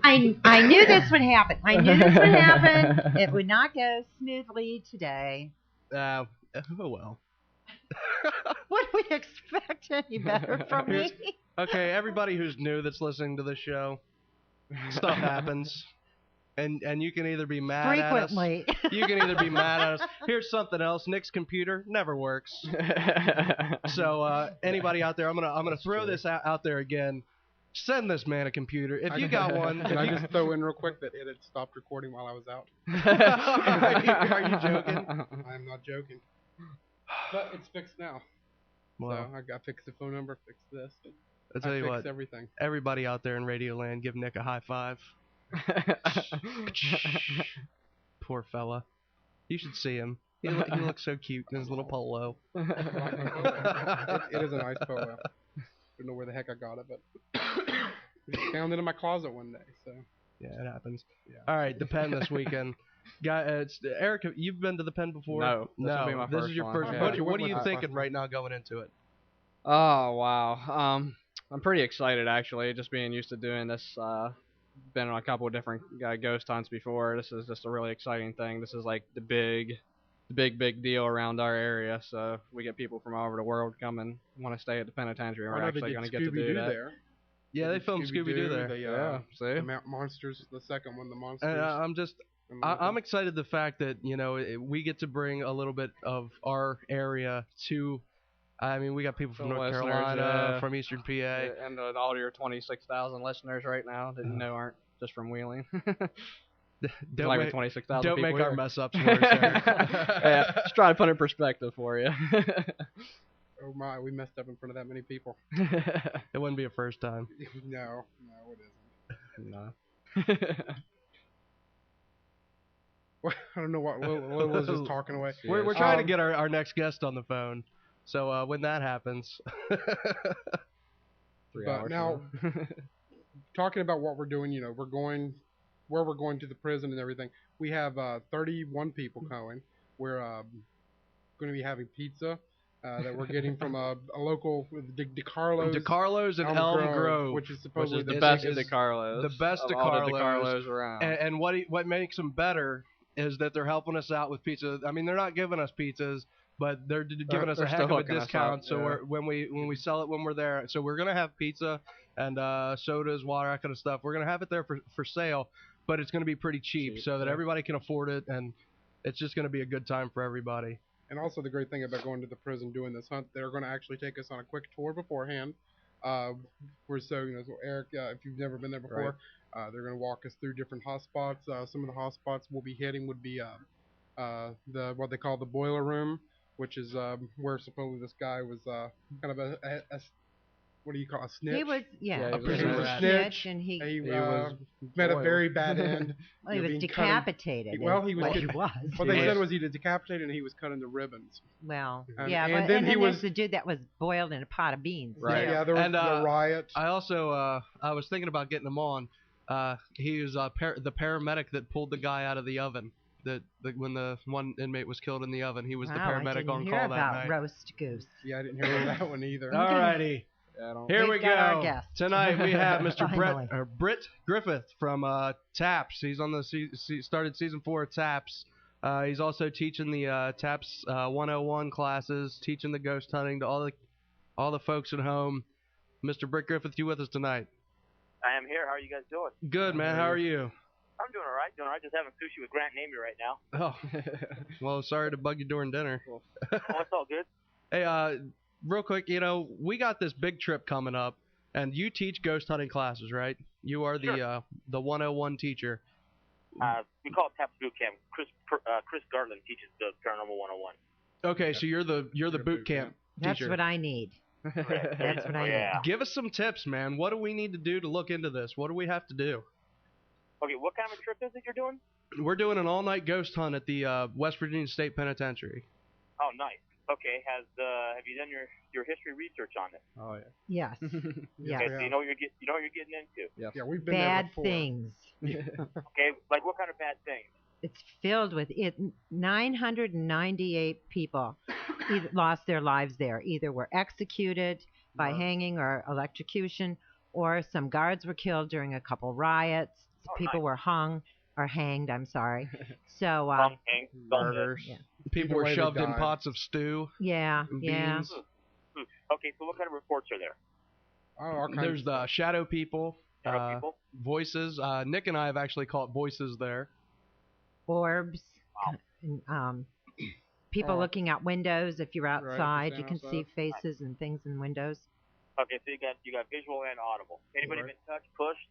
I knew this would happen. It would not go smoothly today. Oh well. Would we expect any better from me? Okay, everybody who's new that's listening to this show, stuff happens. And you can either be mad frequently. at us. You can either be mad at us. Here's something else. Nick's computer never works. So anybody out there, I'm gonna throw this out there again. Send this man a computer if you got one. Can I just throw in real quick that it had stopped recording while I was out? Are you joking? I'm not joking. But it's fixed now. Well, so I got fixed the phone number, fixed this. I'll tell you what. Everything. Everybody out there in Radio Land, give Nick a high five. Poor fella. You should see him. He looks so cute in his little polo. It is a nice polo. Don't know where the heck I got it, but found it in my closet one day. So yeah, it happens. Yeah. All right, the pen this weekend. Eric, you've been to the pen before? No, this is your first. Yeah. What are you thinking right now going into it? Oh wow, I'm pretty excited actually. Just being used to doing this. Been on a couple of different ghost hunts before. This is just a really exciting thing. This is like the big deal around our area. So we get people from all over the world come and want to stay at the penitentiary. We're actually going to get to do that. There. Yeah, they filmed Scooby-Doo there. Yeah, see? The Monsters, the second one, the Monsters. And I'm excited the fact that we get to bring a little bit of our area to. I mean, we got people from North Carolina, from Eastern PA. And all your 26,000 listeners right now that aren't just from Wheeling. Don't make 26,000 Don't people make here. our mess ups worse. Yeah, just try to put it in perspective for you. Oh my, we messed up in front of that many people. It wouldn't be a first time. No, it isn't. No. I don't know what was just talking away. We're trying to get our next guest on the phone. So when that happens, 3 hours. Now, talking about what we're doing, we're going to the prison and everything. We have 31 people going. We're going to be having pizza that we're getting from a local DeCarlo's in Elm Grove, which is supposedly the best DeCarlo's. The best DeCarlo's around. And what makes them better is that they're helping us out with pizza. I mean, they're not giving us pizzas, but they're giving us a heck of a discount. So when we sell it when we're there, so we're gonna have pizza and sodas, water, that kind of stuff. We're gonna have it there for sale, but it's gonna be pretty cheap so that everybody can afford it, and it's just gonna be a good time for everybody. And also the great thing about going to the prison doing this hunt, they're going to actually take us on a quick tour beforehand. So Eric, if you've never been there before, they're going to walk us through different hotspots. Some of the hotspots we'll be hitting would be what they call the boiler room, which is where supposedly this guy was kind of a what do you call a snitch? He was, he was a snitch, and he met a very bad end. Well, he was decapitated. He was. What they said was he was decapitated and he was cut into ribbons. Well, and then he was the dude that was boiled in a pot of beans. Right. Yeah, there was a riot. I also I was thinking about getting him on. He was the paramedic that pulled the guy out of the oven. When the one inmate was killed in the oven, he was the paramedic on call that night. I didn't hear about roast goose. Yeah, I didn't hear that one either. All righty. Here we go. Our guest. Tonight we have Mr. Britt Griffith from TAPS. He's on started season 4 of TAPS. He's also teaching the TAPS 101 classes, teaching the ghost hunting to all the folks at home. Mr. Britt Griffith, you with us tonight? I am here. How are you guys doing? Good, man. How are you? I'm doing all right. Just having sushi with Grant Namey right now. Oh, well, sorry to bug you during dinner. Oh, it's all good. Hey, real quick, we got this big trip coming up, and you teach ghost hunting classes, right? You are the 101 teacher. We call it TAPS Boot Camp. Chris Garland teaches the Paranormal 101. Okay, so you're the boot camp teacher. That's what I need. That's what I need. Give us some tips, man. What do we need to do to look into this? What do we have to do? Okay, what kind of a trip is it you're doing? We're doing an all-night ghost hunt at the West Virginia State Penitentiary. Oh, nice. Okay, have you done your history research on it? Oh yeah. Yes. Okay, so you know what you're getting into. Yes. Yeah, we've been bad there before. things. Okay, like what kind of bad things? it's filled with it. 998 people either lost their lives there. Either were executed by hanging or electrocution, or some guards were killed during a couple riots. People were hung or hanged. I'm sorry. So murders. Yeah. People were shoved in pots of stew. Yeah. Beans. Okay, so what kind of reports are there? There's the shadow people. Shadow people? Voices. Nick and I have actually caught voices there. Orbs. People looking out windows. If you're outside, you can see faces and things in windows. Okay, so you got visual and audible. Anybody been touched, pushed,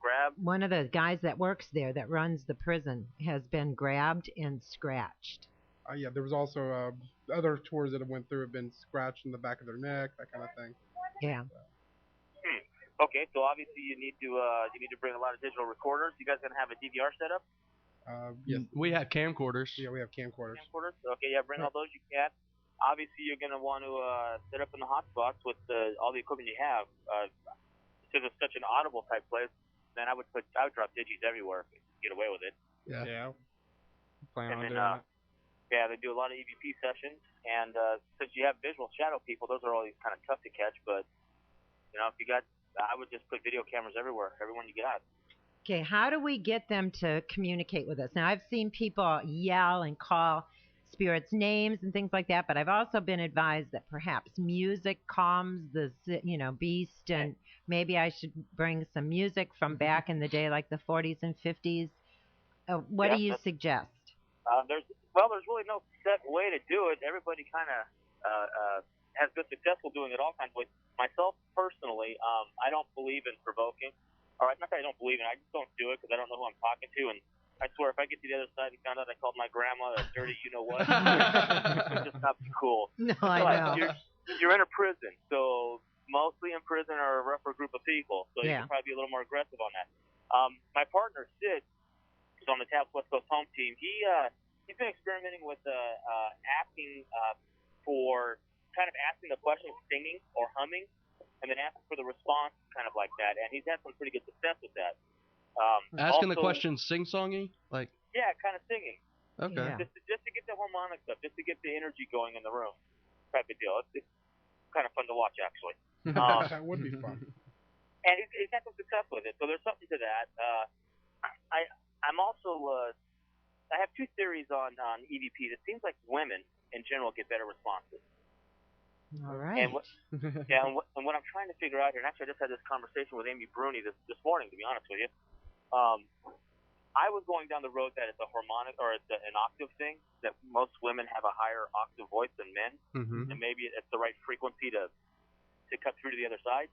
grabbed? One of the guys that works there, that runs the prison, has been grabbed and scratched. Yeah, there was also other tours that have went through have been scratched in the back of their neck, that kind of thing. Yeah. Okay, so obviously you need to bring a lot of digital recorders. You guys gonna have a DVR setup? Yes. We have camcorders. Yeah, we have camcorders. Okay, yeah, bring all those you can. Obviously, you're going to want to set up in the hotspots with all the equipment you have. Since it's such an audible type place, then I would drop digis everywhere to get away with it. Yeah. Plan on doing that. Yeah, they do a lot of EVP sessions, and since you have visual shadow people, those are always kind of tough to catch. But if you got, I would just put video cameras everywhere, everyone you got. Okay, how do we get them to communicate with us? Now, I've seen people yell and call spirits names and things like that, but I've also been advised that perhaps music calms the beast, and maybe I should bring some music from back in the day, like the 40s and 50s. What do you suggest? There's really no set way to do it. Everybody kind of has been successful doing it all kinds of ways. Myself personally, I don't believe in provoking. All right, not that I don't believe in it, I just don't do it because I don't know who I'm talking to, and I swear, if I get to the other side and found out I called my grandma a dirty you-know-what, it's just not cool. No, I know. You're in a prison, so mostly in prison are a rougher group of people, so you can probably be a little more aggressive on that. My partner, Sid, who's on the Taps West Coast home team, he's been experimenting with asking for kind of asking the question, singing or humming, and then asking for the response kind of like that, and he's had some pretty good success with that. Asking the question sing-songy? Like? Yeah, kind of singing. Okay. Yeah. Just to get the harmonics up, just to get the energy going in the room, type of deal. It's kind of fun to watch, actually. That would be fun. And he's had some success with it, so there's something to that. I'm also I have two theories on EVPs. It seems like women in general get better responses. All right. And what I'm trying to figure out here, and actually I just had this conversation with Amy Bruni this morning, to be honest with you. I was going down the road that it's a harmonic or it's an octave thing, that most women have a higher octave voice than men, and maybe it's the right frequency to cut through to the other side.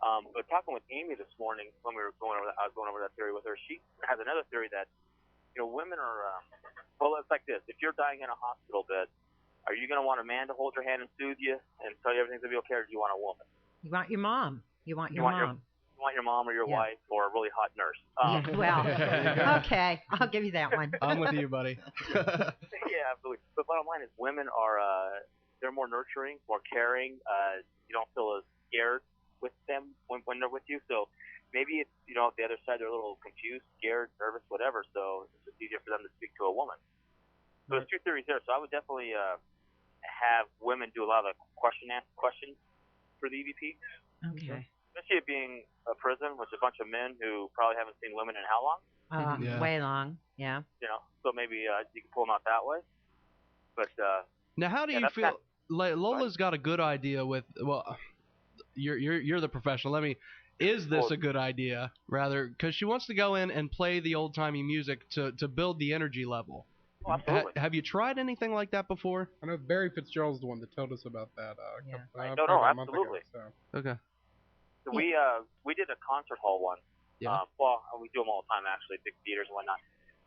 But talking with Amy this morning when I was going over that theory with her, she has another theory that women are well, it's like this: if you're dying in a hospital bed, are you going to want a man to hold your hand and soothe you and tell you everything's going to be okay, or do you want a woman? You want your mom. You want your mom. You want your mom or your wife or a really hot nurse. Well, okay, I'll give you that one. I'm with you, buddy. Yeah, absolutely. But bottom line is, women are they're more nurturing, more caring. You don't feel as scared with them when they're with you. So maybe it's the other side, they're a little confused, scared, nervous, whatever. So it's just easier for them to speak to a woman. So there's two theories there. So I would definitely have women do a lot of the questions for the EVP. Okay. Especially it being a prison with a bunch of men who probably haven't seen women in how long? Way long, yeah. So maybe you can pull them out that way. But now, how do you feel? Like Lola's got a good idea with. Well, you're the professional. Is this a good idea? Rather, because she wants to go in and play the old timey music to build the energy level. Oh, absolutely. Have you tried anything like that before? I know Barry Fitzgerald's the one that told us about that. No, absolutely. Ago, Okay. So we did a concert hall once. Yeah. Well, we do them all the time, actually, big theaters and whatnot.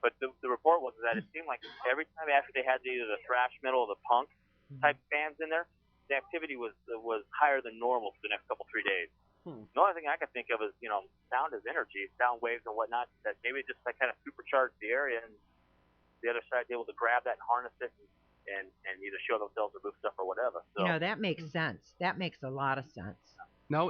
But the report was that it seemed like every time after they had either the thrash metal or the punk type bands in there, the activity was higher than normal for the next 3 days. The only thing I can think of is, sound is energy, sound waves and whatnot, that maybe just kind of supercharged the area, and the other side able to grab that and harness it and either show themselves or move stuff or whatever. So, that makes sense. That makes a lot of sense. Now,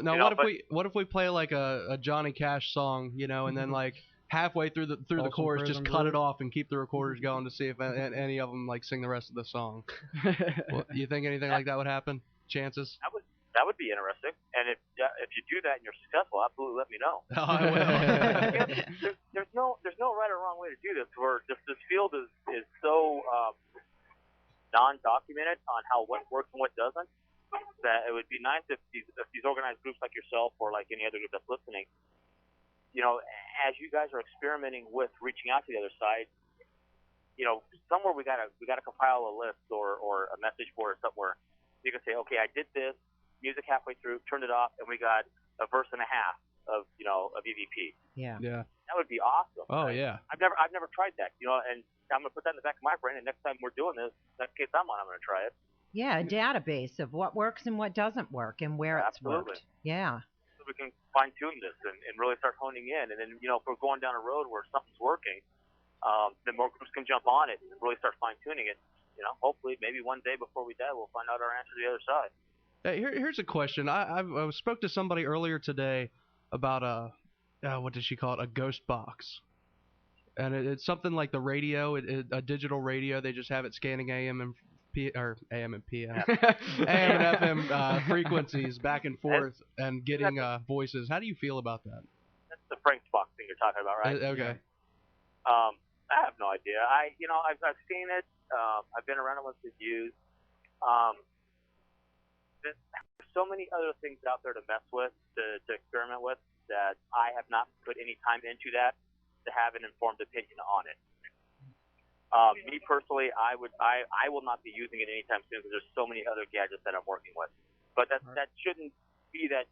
what if we play like a Johnny Cash song, and then like halfway through the chorus, just cut it off and keep the recorders going to see if any of them like sing the rest of the song. Well, you think anything like that would happen? Chances? That would be interesting. And if you do that and you're successful, absolutely let me know. Oh, I will. there's no right or wrong way to do this. Where this field is so non-documented on what works and what doesn't, that it would be nice if these organized groups like yourself or like any other group that's listening, as you guys are experimenting with reaching out to the other side, somewhere we gotta compile a list or a message board or somewhere. You can say, okay, I did this, music halfway through, turned it off, and we got a verse and a half of EVP. Yeah. That would be awesome. Oh, yeah. I've never tried that, and I'm gonna put that in the back of my brain. And next time we're doing this, next case I'm gonna try it. Yeah, a database of what works and what doesn't work and where it's worked. Yeah. So we can fine tune this and really start honing in. And then if we're going down a road where something's working, then more groups can jump on it and really start fine tuning it. Hopefully, maybe one day before we die, we'll find out our answer to the other side. Here's a question. I spoke to somebody earlier today about what did she call it? A ghost box. And it's something like the radio, a digital radio. They just have it scanning AM and PM, AM and FM frequencies back and forth and getting voices. How do you feel about that? That's the Frank's box thing you're talking about, right? Okay. I have no idea. I've seen it. I've been around it once it's used. There's so many other things out there to mess with, to experiment with, that I have not put any time into that to have an informed opinion on it. Me personally, I will not be using it anytime soon because there's so many other gadgets that I'm working with. But that shouldn't be that.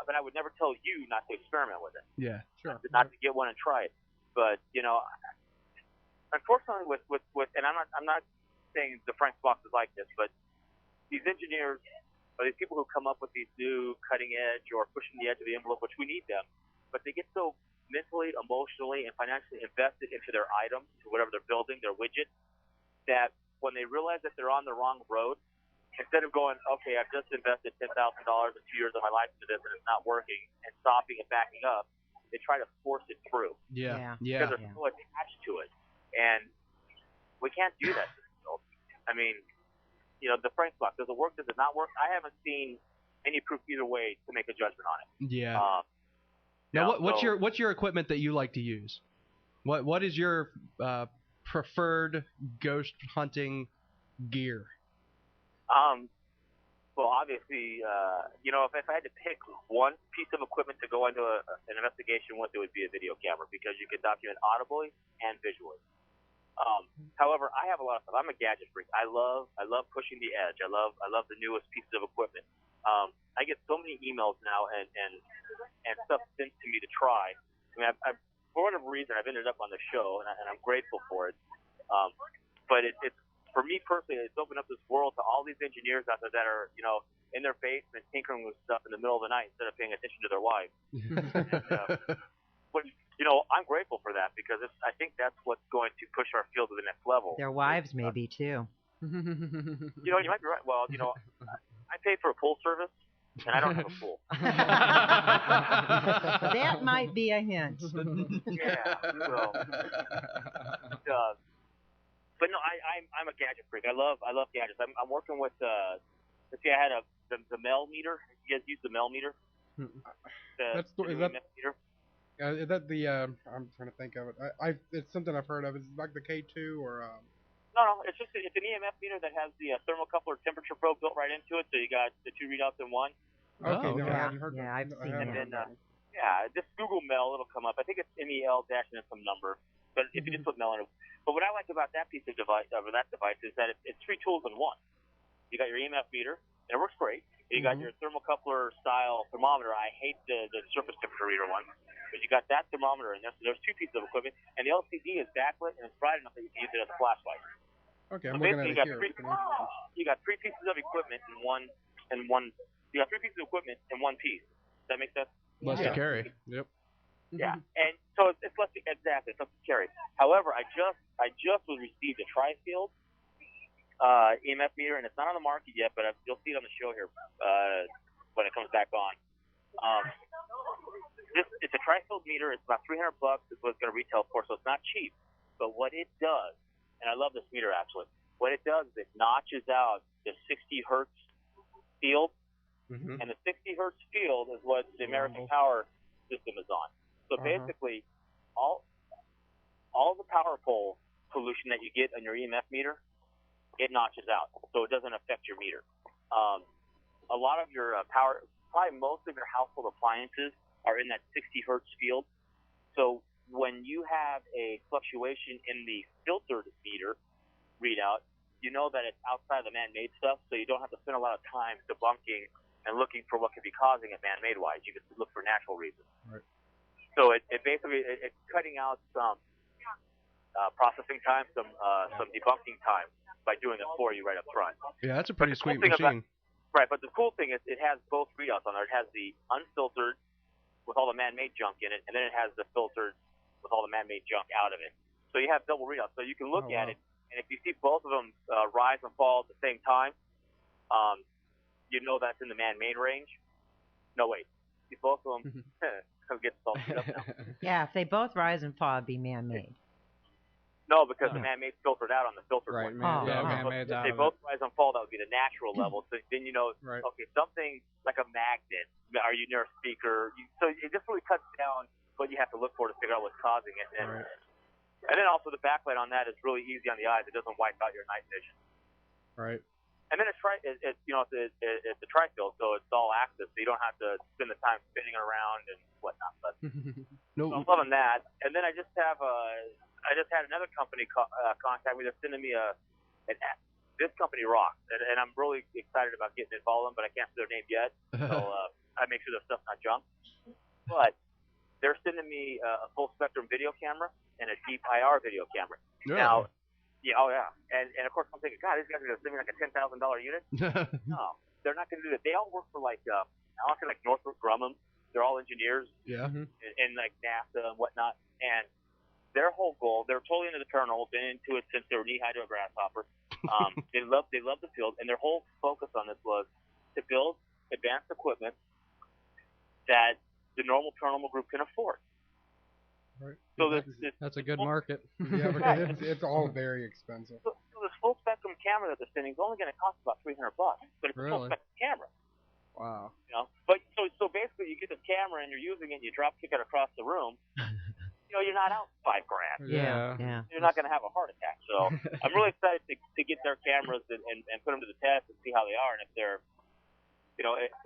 But I would never tell you not to experiment with it. Yeah, sure. Not to get one and try it. But unfortunately, with and I'm not saying the Frank's box is like this, but these engineers or these people who come up with these new cutting edge or pushing the edge of the envelope, which we need them, but they get so mentally, emotionally, and financially invested into their item, to whatever they're building, their widget, that when they realize that they're on the wrong road, instead of going, okay, I've just invested $10,000 in 2 years of my life into this and it's not working, and stopping and backing up, they try to force it through. Yeah. Because they're so attached to it. And we can't do that. I mean, the Frank's box, does it work? Does it not work? I haven't seen any proof either way to make a judgment on it. Yeah. Now, what's your equipment that you like to use? What is your preferred ghost hunting gear? Well, obviously, if I had to pick one piece of equipment to go into an investigation with, it would be a video camera because you can document audibly and visually. However, I have a lot of stuff. I'm a gadget freak. I love pushing the edge. I love the newest pieces of equipment. I get so many emails now and stuff sent to me to try. I mean, I've for whatever reason, I've ended up on the show, and I'm grateful for it. But it's for me personally, it's opened up this world to all these engineers out there that are, in their basement tinkering with stuff in the middle of the night instead of paying attention to their wives. But I'm grateful for that because I think that's what's going to push our field to the next level. Their wives maybe too. You might be right. Well, I pay for a pool service, and I don't have a pool. That might be a hint. Yeah. But no, I'm a gadget freak. I love gadgets. I'm working with let's see, I had the Mel meter. You guys use the Mel meter? Is that the I'm trying to think of it. It's something I've heard of. Is it like the K2 or No, it's an EMF meter that has the thermocoupler temperature probe built right into it, so you got the 2 readouts in one. Okay, no, I haven't heard. Yeah, I've seen that. And then just Google Mel, it'll come up. I think it's MEL dash and some number. But if you just put Mel in it. But what I like about that piece of device, is that it's 3 tools in one. You got your EMF meter, and it works great. You got your thermocoupler style thermometer. I hate the surface temperature reader one. But you got that thermometer in there. So there's 2 pieces of equipment, and the LCD is backlit and it's bright enough that you can use it as a flashlight. Okay, so I'm looking at it here. You got 3 pieces of equipment in one. You got 3 pieces of equipment in one piece. Does that make sense? Less to carry. Yep. Yeah, and so it's less exactly. It's less to carry. However, I just was received a Tri-Field EMF meter, and it's not on the market yet, but you'll see it on the show here when it comes back on. It's a Tri-Field meter. meter. It's about $300 is what it's going to retail for, so it's not cheap. But what it does, and I love this meter actually, what it does is it notches out the 60 hertz field, and the 60 hertz field is what the American Power system is on. So basically, all the power pole pollution that you get on your EMF meter, it notches out, so it doesn't affect your meter. A lot of your power, probably most of your household appliances are in that 60 hertz field. So when you have a fluctuation in the filtered meter readout, you know that it's outside of the man-made stuff, so you don't have to spend a lot of time debunking and looking for what could be causing it man-made wise. You can look for natural reasons. Right. So it's cutting out some processing time, some debunking time by doing it for you right up front. Yeah, that's a pretty sweet machine. Right, but the cool thing is it has both readouts on there. It has the unfiltered with all the man-made junk in it, and then it has the filtered with all the man-made junk out of it. So you have double readouts. So you can look at it, and if you see both of them rise and fall at the same time, you know that's in the man-made range. No, wait. See both of them get salted up now. Yeah, if they both rise and fall, it'd be man-made. No, because the man-made's filtered out on the filtered one. Man-made's if out they of both rise and fall, that would be the natural level. So then you know, okay, something like a magnet. Are you near a speaker? So it just really cuts down what you have to look for to figure out what's causing it. And then also the backlight on that is really easy on the eyes. It doesn't wipe out your night vision. Right. And then it's a tri-field, so it's all active, so you don't have to spend the time spinning around and whatnot. But so I'm loving that. And then I just had another company contact me. They're sending me this company rocks, and I'm really excited about getting involved in them, but I can't see their name yet. So I make sure their stuff's not junk. But they're sending me a full spectrum video camera and a deep IR video camera. Now. Yeah, and of course I'm thinking, God, these guys are going to send me like a $10,000 unit. No, they're not going to do that. They all work for like Northrop Grumman. They're all engineers. Yeah. And like NASA and whatnot. And their whole goal, they're totally into the paranormal, been into it since they were knee high to a grasshopper. They love the field, and their whole focus on this was to build advanced equipment that the normal paranormal group can afford. Right. So that's a good market. Yeah, because it's all very expensive. So this full spectrum camera that they're sending is only going to cost about $300, but it's a full spectrum camera. Wow. You know, but so basically, you get this camera and you're using it, and you drop kick it across the room. You know, you're not out $5,000. Yeah. You're not going to have a heart attack. So I'm really excited to get their cameras and put them to the test and see how they are, and if they're,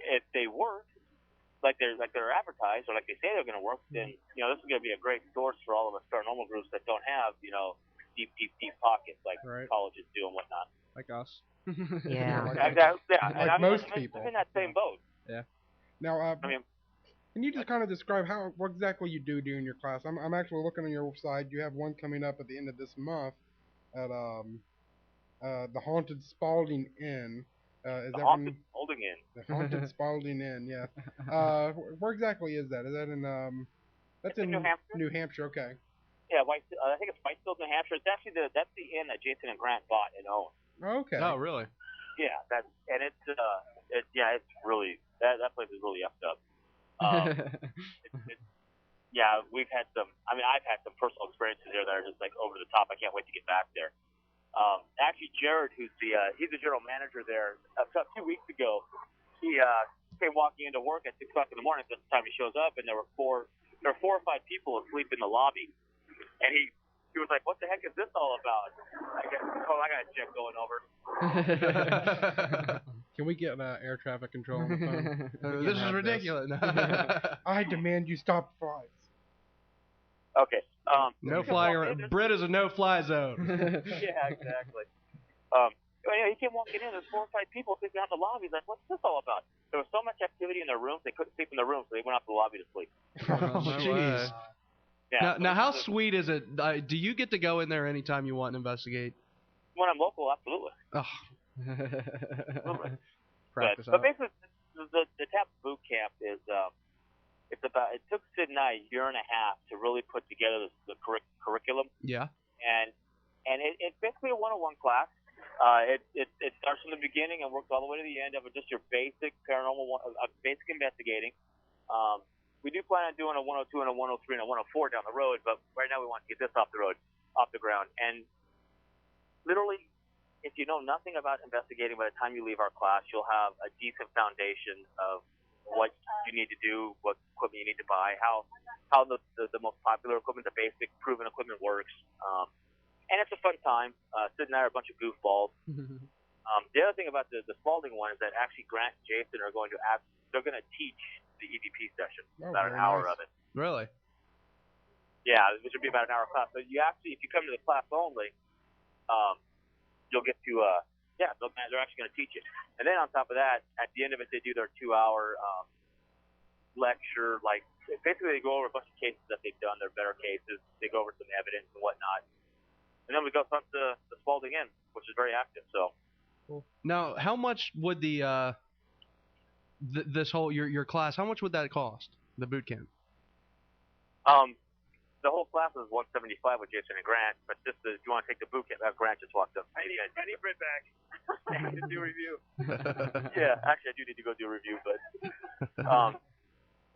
if they work like they're advertised or like they say they're going to work, then this is going to be a great source for all of us paranormal groups that don't have deep pockets like colleges do and whatnot. Like us. Yeah. Like most people. I'm in that same boat. Yeah. Now, can you just kind of describe what exactly you do during your class? I'm actually looking on your side. You have one coming up at the end of this month at the Haunted Spalding Inn. Is that Haunted Spalding Inn. The Haunted Spalding Inn, yeah. Where exactly is that? Is that in that's in New Hampshire? New Hampshire, okay. Yeah, I think it's Whitefield, New Hampshire. It's actually that's the inn that Jason and Grant bought and owned. Okay. Oh, really? Yeah, it's really that place is really effed up. Yeah, we've had some. I mean, I've had some personal experiences there that are just like over the top. I can't wait to get back there. Actually, Jared, who's he's the general manager there. About 2 weeks ago, he came walking into work at 6 o'clock in the morning. That's the time he shows up, and there were 4 or 5 people asleep in the lobby, and he was like, "What the heck is this all about?" I got a jet going over. Can we get air traffic control on the phone? This is ridiculous. I demand you stop flights. Okay. No flying around. Brit is a no-fly zone. Yeah, exactly. He came walking in. There's 4 or 5 people sleeping out in the lobby. He's like, "What's this all about?" There was so much activity in their rooms, they couldn't sleep in their rooms, so they went out to the lobby to sleep. Oh, jeez. Yeah. Now, how sweet is it? Do you get to go in there anytime you want and investigate? When I'm local, absolutely. Oh. Absolutely. But basically, the TAP boot camp is it took Sid and I a year and a half to really put together the curriculum. Yeah. And it's basically a 101 class. It starts from the beginning and works all the way to the end of just your basic paranormal, basic investigating. we do plan on doing a 102 and a 103 and a 104 down the road, but right now we want to get this off the ground. And literally, if you know nothing about investigating, by the time you leave our class, you'll have a decent foundation of what you need to do, what equipment you need to buy, how the most popular equipment, the basic proven equipment works. And it's a fun time. Sid and I are a bunch of goofballs. The other thing about the Spalding one is that actually Grant and Jason are going to teach the EVP session, about an hour of it. Really? Yeah, which would be about an hour class. So you actually, if you come to the class only, you'll get to, they're actually going to teach it. And then on top of that, at the end of it, they do their 2-hour lecture. Like, basically they go over a bunch of cases that they've done, their better cases. They go over some evidence and whatnot. And then we go up to the Spalding Inn, which is very active. So. Now, how much would this whole your class? How much would that cost? The boot camp. The whole class is $175 with Jason and Grant, but just if you want to take the boot camp, Grant just walked up. I need Britt back. I need to do a review. Yeah, actually, I do need to go do a review, but.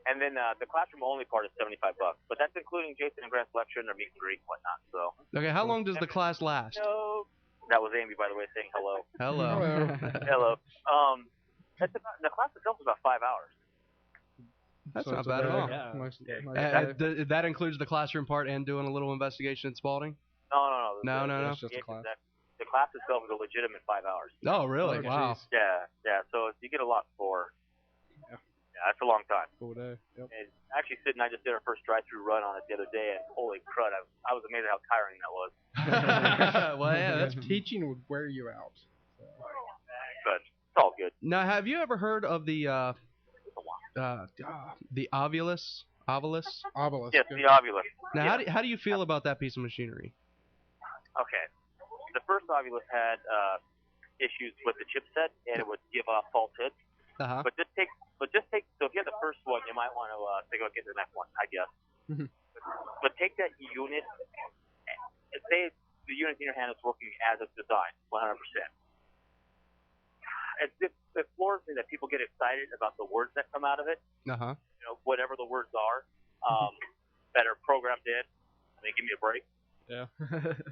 And then the classroom only part is $75, but that's including Jason and Grant's lecture and their meet and greet and whatnot. So. Okay, how long does the class last? No. That was Amy, by the way, saying hello. Hello. Hello. The class itself is about 5 hours. That's not bad at all. Yeah. That includes the classroom part and doing a little investigation at Spalding? No. No. It's just a class. The class itself is a legitimate 5 hours. Oh, really? Okay. Wow. Yeah. So you get a lot for. Yeah, that's a long time. Full day. Yep. And actually, Sid and I just did our first drive-through run on it the other day, and holy crud, I was amazed at how tiring that was. Well, yeah, that's teaching would wear you out. So. But it's all good. Now, have you ever heard of the Ovilus? Obelisk. Yes, the Ovilus. Now, how do you feel about that piece of machinery? Okay. The first Ovilus had issues with the chipset, and it would give off false hits. Uh-huh. But just take. So if you have the first one, you might want to think about getting the next one, I guess. But take that unit. And say the unit in your hand is working as it's designed, 100%. It floors me that people get excited about the words that come out of it. Uh-huh. You know, whatever the words are, that are programmed in. I mean, give me a break. Yeah.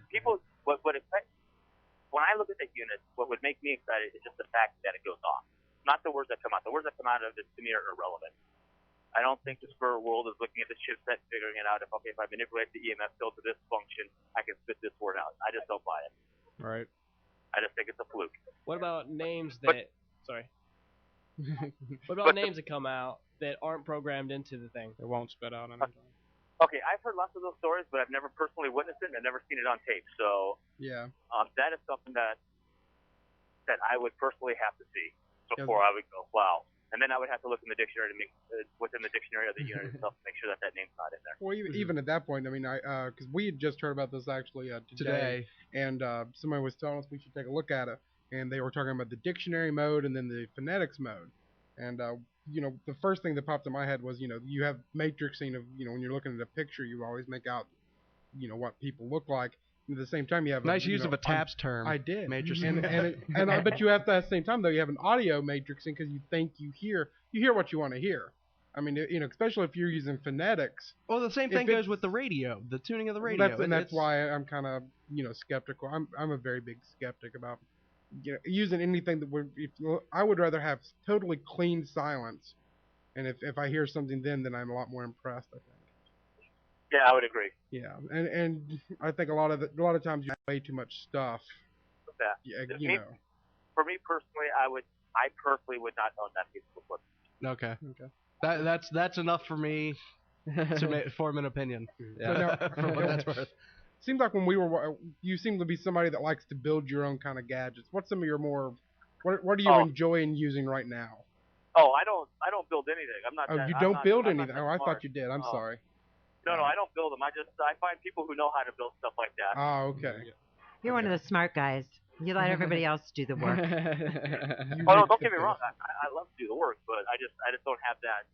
People, when I look at that unit, what would make me excited is just the fact that it goes off. Not the words that come out. The words that come out of it, to me, are irrelevant. I don't think the Spur world is looking at the chipset, figuring it out. If I manipulate the EMF field to this function, I can spit this word out. I just don't buy it. Right. I just think it's a fluke. What about names that? Sorry. What about names that come out that aren't programmed into the thing? It won't spit out anything. Okay, I've heard lots of those stories, but I've never personally witnessed it, and I've never seen it on tape. So yeah, that is something that I would personally have to see before I would go, wow. And then I would have to look in the dictionary to make within the dictionary of the unit itself to make sure that name's not in there. Well, even at that point, I mean, because we had just heard about this actually today, and somebody was telling us we should take a look at it, and they were talking about the dictionary mode and then the phonetics mode, and the first thing that popped in my head was, you have matrixing of, when you're looking at a picture, you always make out, what people look like. And at the same time, you have nice use of a TAPS term. I did. Matrixing. And I bet you at the same time, though, you have an audio matrixing because you think you hear what you want to hear. I mean, especially if you're using phonetics. Well, the same thing goes with the radio, the tuning of the radio. That's why I'm kind of, skeptical. I'm a very big skeptic about using anything that would. I would rather have totally clean silence, and if I hear something then I'm a lot more impressed, I think. Yeah, I would agree. Yeah, and I think a lot of times you have way too much stuff. Yeah. Yeah, For me personally, I personally would not own that piece of equipment. Okay. That's enough for me to form an opinion. Yeah. So for what that's worth. Seems like when you seem to be somebody that likes to build your own kind of gadgets. What's some of your more? What are you enjoying using right now? Oh, I don't build anything. I'm not. Oh, you don't build anything. Oh, I thought you did. I'm sorry. No, I don't build them. I find people who know how to build stuff like that. Oh, okay. You're one of the smart guys. You let everybody else do the work. No, don't get me wrong. I love to do the work, but I just don't have that.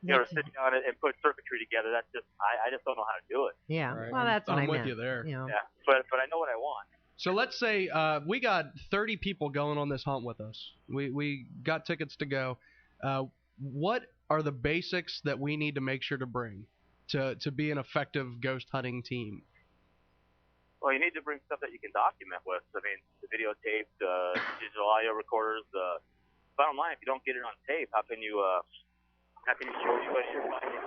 To sit down and put circuitry together. That's just I just don't know how to do it. Yeah. Right. Well, that's what I meant. I'm with you there. Yeah. But I know what I want. So let's say we got 30 people going on this hunt with us. We got tickets to go. What are the basics that we need to make sure to bring to be an effective ghost hunting team? Well, you need to bring stuff that you can document with. I mean, the videotape, the digital audio recorders. Bottom line, if you don't get it on tape, how can you show anybody your findings?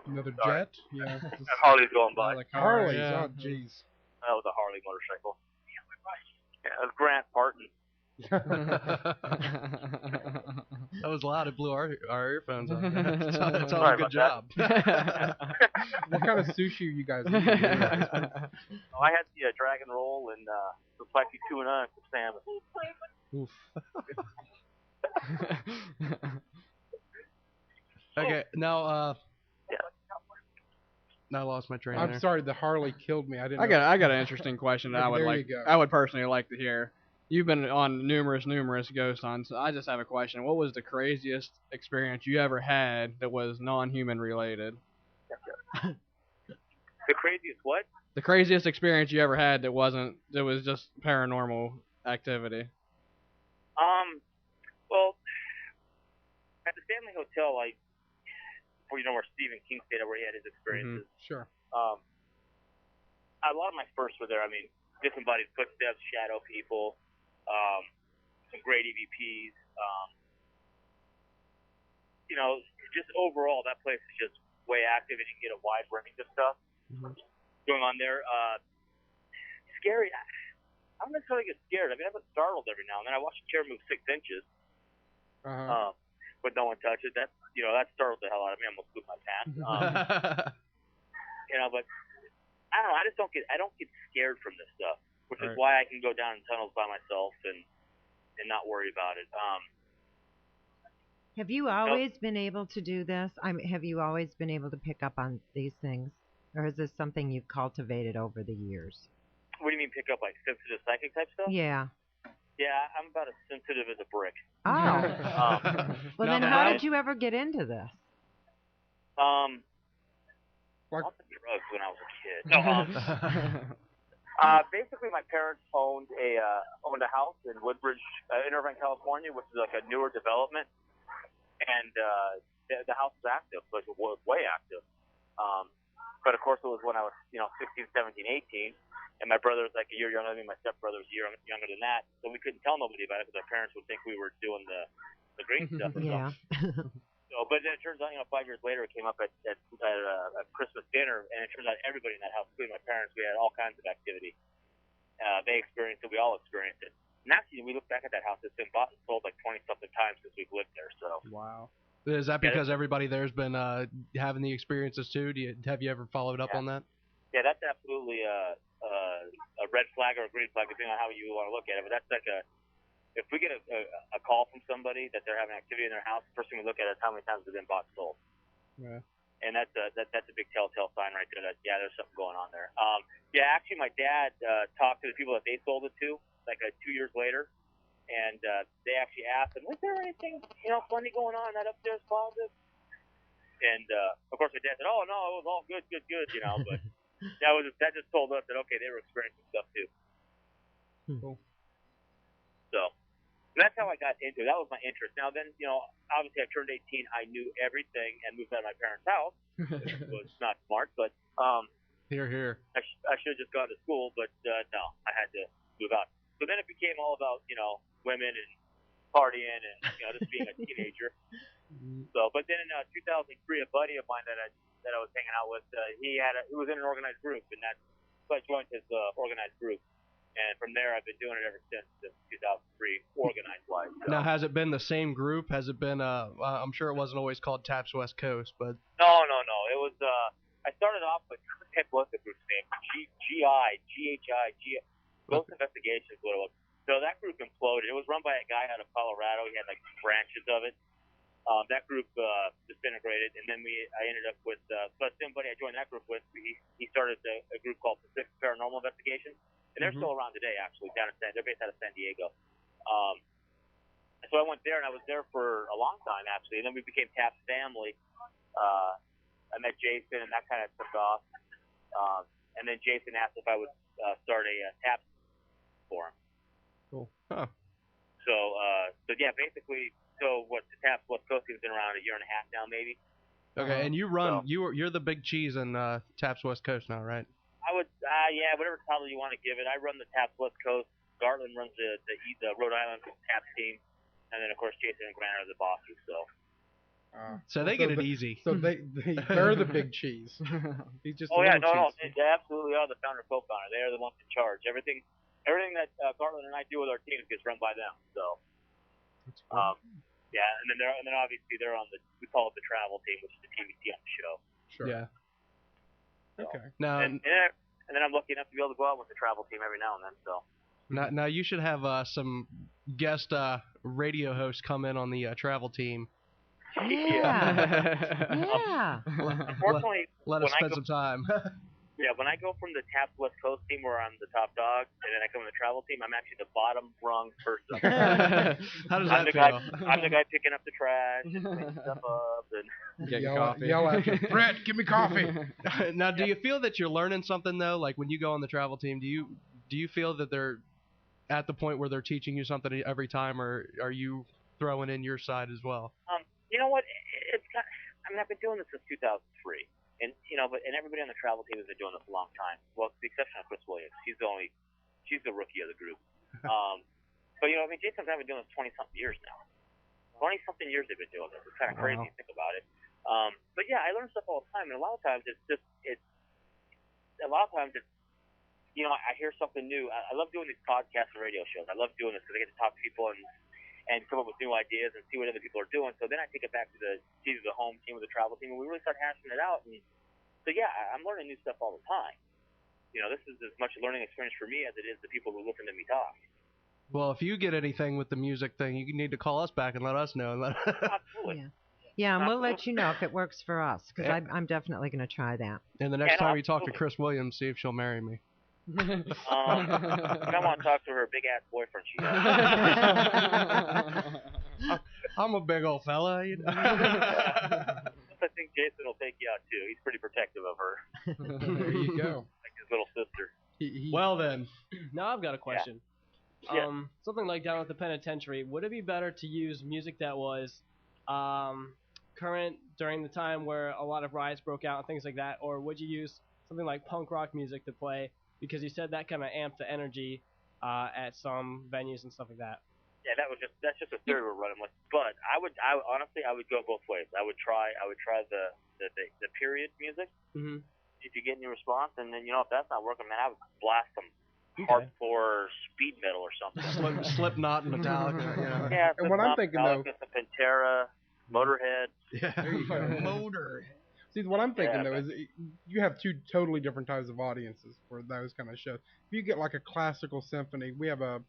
Another Sorry. jet? Yeah. Harley's going by. Like Harleys. Yeah. Oh, jeez. That was a Harley motorcycle. Yeah, it was Grant Parton. That was loud. It blew our earphones off. That's all Sorry a good about job. What kind of sushi are you guys eating? Oh, I had the dragon roll and the spicy tuna and some salmon. Oof. Okay, now Yeah. now I lost my train. I'm sorry, the Harley killed me. I didn't. I got an interesting question that I would personally like to hear. You've been on numerous ghost hunts. I just have a question. What was the craziest experience you ever had that was non-human related? The craziest what? The craziest experience you ever had that was just paranormal activity. Well, at the Stanley Hotel, where Stephen King stayed, where he had his experiences. Sure. A lot of my firsts were there. I mean, disembodied footsteps, shadow people, some great EVPs. Just overall, that place is just way active, and you can get a wide range of stuff going on there. Scary. I don't necessarily get scared. I mean, I've been startled every now and then. I watched a chair move 6 inches, but no one touched it. That startled the hell out of me. I almost pooped my pants. But I don't know. I don't get scared from this stuff, which is why I can go down in tunnels by myself and not worry about it. Have you always been able to do this? Have you always been able to pick up on these things? Or is this something you've cultivated over the years? What do you mean pick up, like sensitive psychic type stuff? Yeah. Yeah, I'm about as sensitive as a brick. Oh. Well, then how did you ever get into this? Lots of drugs when I was a kid. No, basically my parents owned a house in Woodbridge, in Irvine, California, which is like a newer development, and the house was active, like it was way active. But of course it was when I was 16, 17, 18, and my brother was like a year younger than me. My stepbrother was a year younger than that, so we couldn't tell nobody about it because our parents would think we were doing the green stuff or something. So, but then it turns out, 5 years later, it came up at a Christmas dinner, and it turns out everybody in that house, including my parents, we had all kinds of activity. They experienced it. We all experienced it. And actually, when we look back at that house, it's been bought and sold like 20-something times since we've lived there. So. Wow. Is that because everybody there's been having the experiences too? Have you ever followed up on that? Yeah, that's absolutely a red flag or a green flag, depending on how you want to look at it. But that's like if we get a call from somebody that they're having activity in their house, the first thing we look at is how many times they've been bought and sold. Yeah. And that's a big telltale sign right there that there's something going on there. Actually, my dad talked to the people that they sold it to, like 2 years later, and they actually asked him, "Was there anything funny going on in that upstairs closet?" And of course, my dad said, "Oh no, it was all good, but that just told us that okay, they were experiencing stuff too." Cool. So. And that's how I got into it. That was my interest. Now then, obviously I turned 18. I knew everything and moved out of my parents' house. It was not smart, but Here. I should have just gone to school, but no, I had to move out. So then it became all about women and partying and just being a teenager. So, but then in 2003, a buddy of mine that I was hanging out with, he was in an organized group, and so I joined his organized group. And from there, I've been doing it ever since 2003, organized-wise. So. Now, has it been the same group? Has it been, I'm sure it wasn't always called TAPS West Coast, but... No. It was, I started off with, what's the group's name? GHI, Ghost Investigations, what it was. So that group imploded. It was run by a guy out of Colorado. He had, branches of it. That group disintegrated, and then I ended up with, but somebody I joined that group with, he started a group called Pacific Paranormal Investigations. And they're still around today, actually, they're based out of San Diego. So I went there, and I was there for a long time, actually. And then we became TAPS family. I met Jason, and that kind of took off. And then Jason asked if I would start a TAPS for him. Cool. Huh. So yeah, basically, so what the TAPS around a year and a half now, maybe. Okay, and you're the big cheese in Taps West Coast now, right? I would, yeah, whatever title you want to give it. I run the Taps West Coast. Gartland runs the Rhode Island Taps team, and then of course Jason and Grant are the bosses. So they get it easy. So they're the big cheese. He's just no, cheese. they absolutely are the founder co-founder. They are the ones in charge. Everything that Gartland and I do with our team gets run by them. So, yeah, and then obviously they're on we call it the travel team, which is the team you see on the show. Sure. Yeah. So, okay. Now, and then I'm lucky enough to be able to go out with the travel team every now and then. So. Now you should have some guest radio hosts come in on the travel team. Yeah. Unfortunately, let us spend some time. Yeah, when I go from the Taps West Coast team where I'm the top dog, and then I come to the travel team, I'm actually the bottom rung person. How does that feel? I'm the guy picking up the trash, and cleaning stuff up, and yell at you, Brett, give me coffee. Now, do you feel that you're learning something though? Like when you go on the travel team, do you feel that they're at the point where they're teaching you something every time, or are you throwing in your side as well? You know what? I've been doing this since 2003. And everybody on the travel team has been doing this a long time. Well, with the exception of Chris Williams, she's the rookie of the group. But Jason and I have been doing this 20-something years now. 20-something years they've been doing this. It's kind of crazy to think about it. But yeah, I learn stuff all the time, and a lot of times I hear something new. I love doing these podcasts and radio shows. I love doing this because I get to talk to people and come up with new ideas and see what other people are doing. So then I take it back to either the home team or the travel team, and we really start hashing it out. And so yeah, I'm learning new stuff all the time. This is as much a learning experience for me as it is the people who listen to me talk. Well, if you get anything with the music thing, you need to call us back and let us know. Absolutely. Yeah, and we'll let you know if it works for us, because I'm definitely going to try that. And the next time you talk to Chris Williams, see if she'll marry me. I want to talk to her big ass boyfriend she has. I'm a big old fella, I think Jason will take you out too. He's pretty protective of her. There you go. Like his little sister. Well then. Now I've got a question. Yeah. Something like down at the penitentiary, would it be better to use music that was current during the time where a lot of riots broke out and things like that, or would you use something like punk rock music to play? Because you said that kind of amped the energy at some venues and stuff like that. Yeah, that's just a theory we're running with. But I would honestly go both ways. I would try the period music. Mm-hmm. If you get any response, and then if that's not working, man, I would blast some hardcore speed metal or something. Slipknot and Metallica. Yeah, and what I'm thinking though, Pantera, Motorhead. Yeah, there you go. Motorhead. See, what I'm thinking though is you have two totally different types of audiences for those kind of shows. If you get like a classical symphony, we have a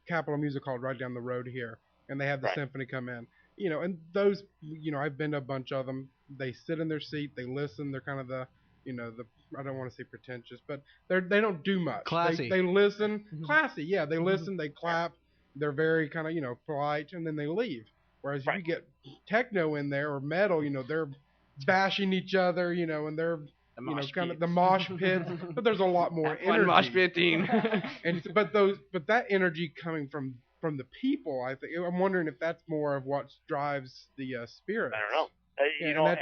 Capitol Music Hall right down the road here, and they have the symphony come in. And those, I've been to a bunch of them. They sit in their seat, they listen. They're kind of the I don't want to say pretentious, but they don't do much. Classy. They listen. Classy, yeah. They listen. They clap. They're very kind of polite, and then they leave. Whereas if you get techno in there or metal, they're bashing each other, and they're kind of the mosh pits, but there's a lot more energy. Mosh pitting. but that energy coming from the people, I think I'm wondering if that's more of what drives the spirit. I don't know.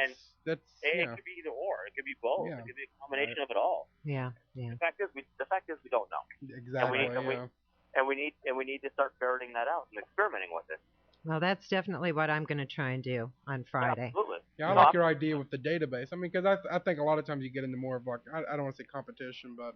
That's it could be either or. It could be both. Yeah. It could be a combination of it all. Yeah. The fact is we don't know. Exactly. And we need to start ferreting that out and experimenting with it. Well, that's definitely what I'm going to try and do on Friday. Absolutely. Yeah, I like your idea with the database. I mean, because I think a lot of times you get into more of like I don't want to say competition, but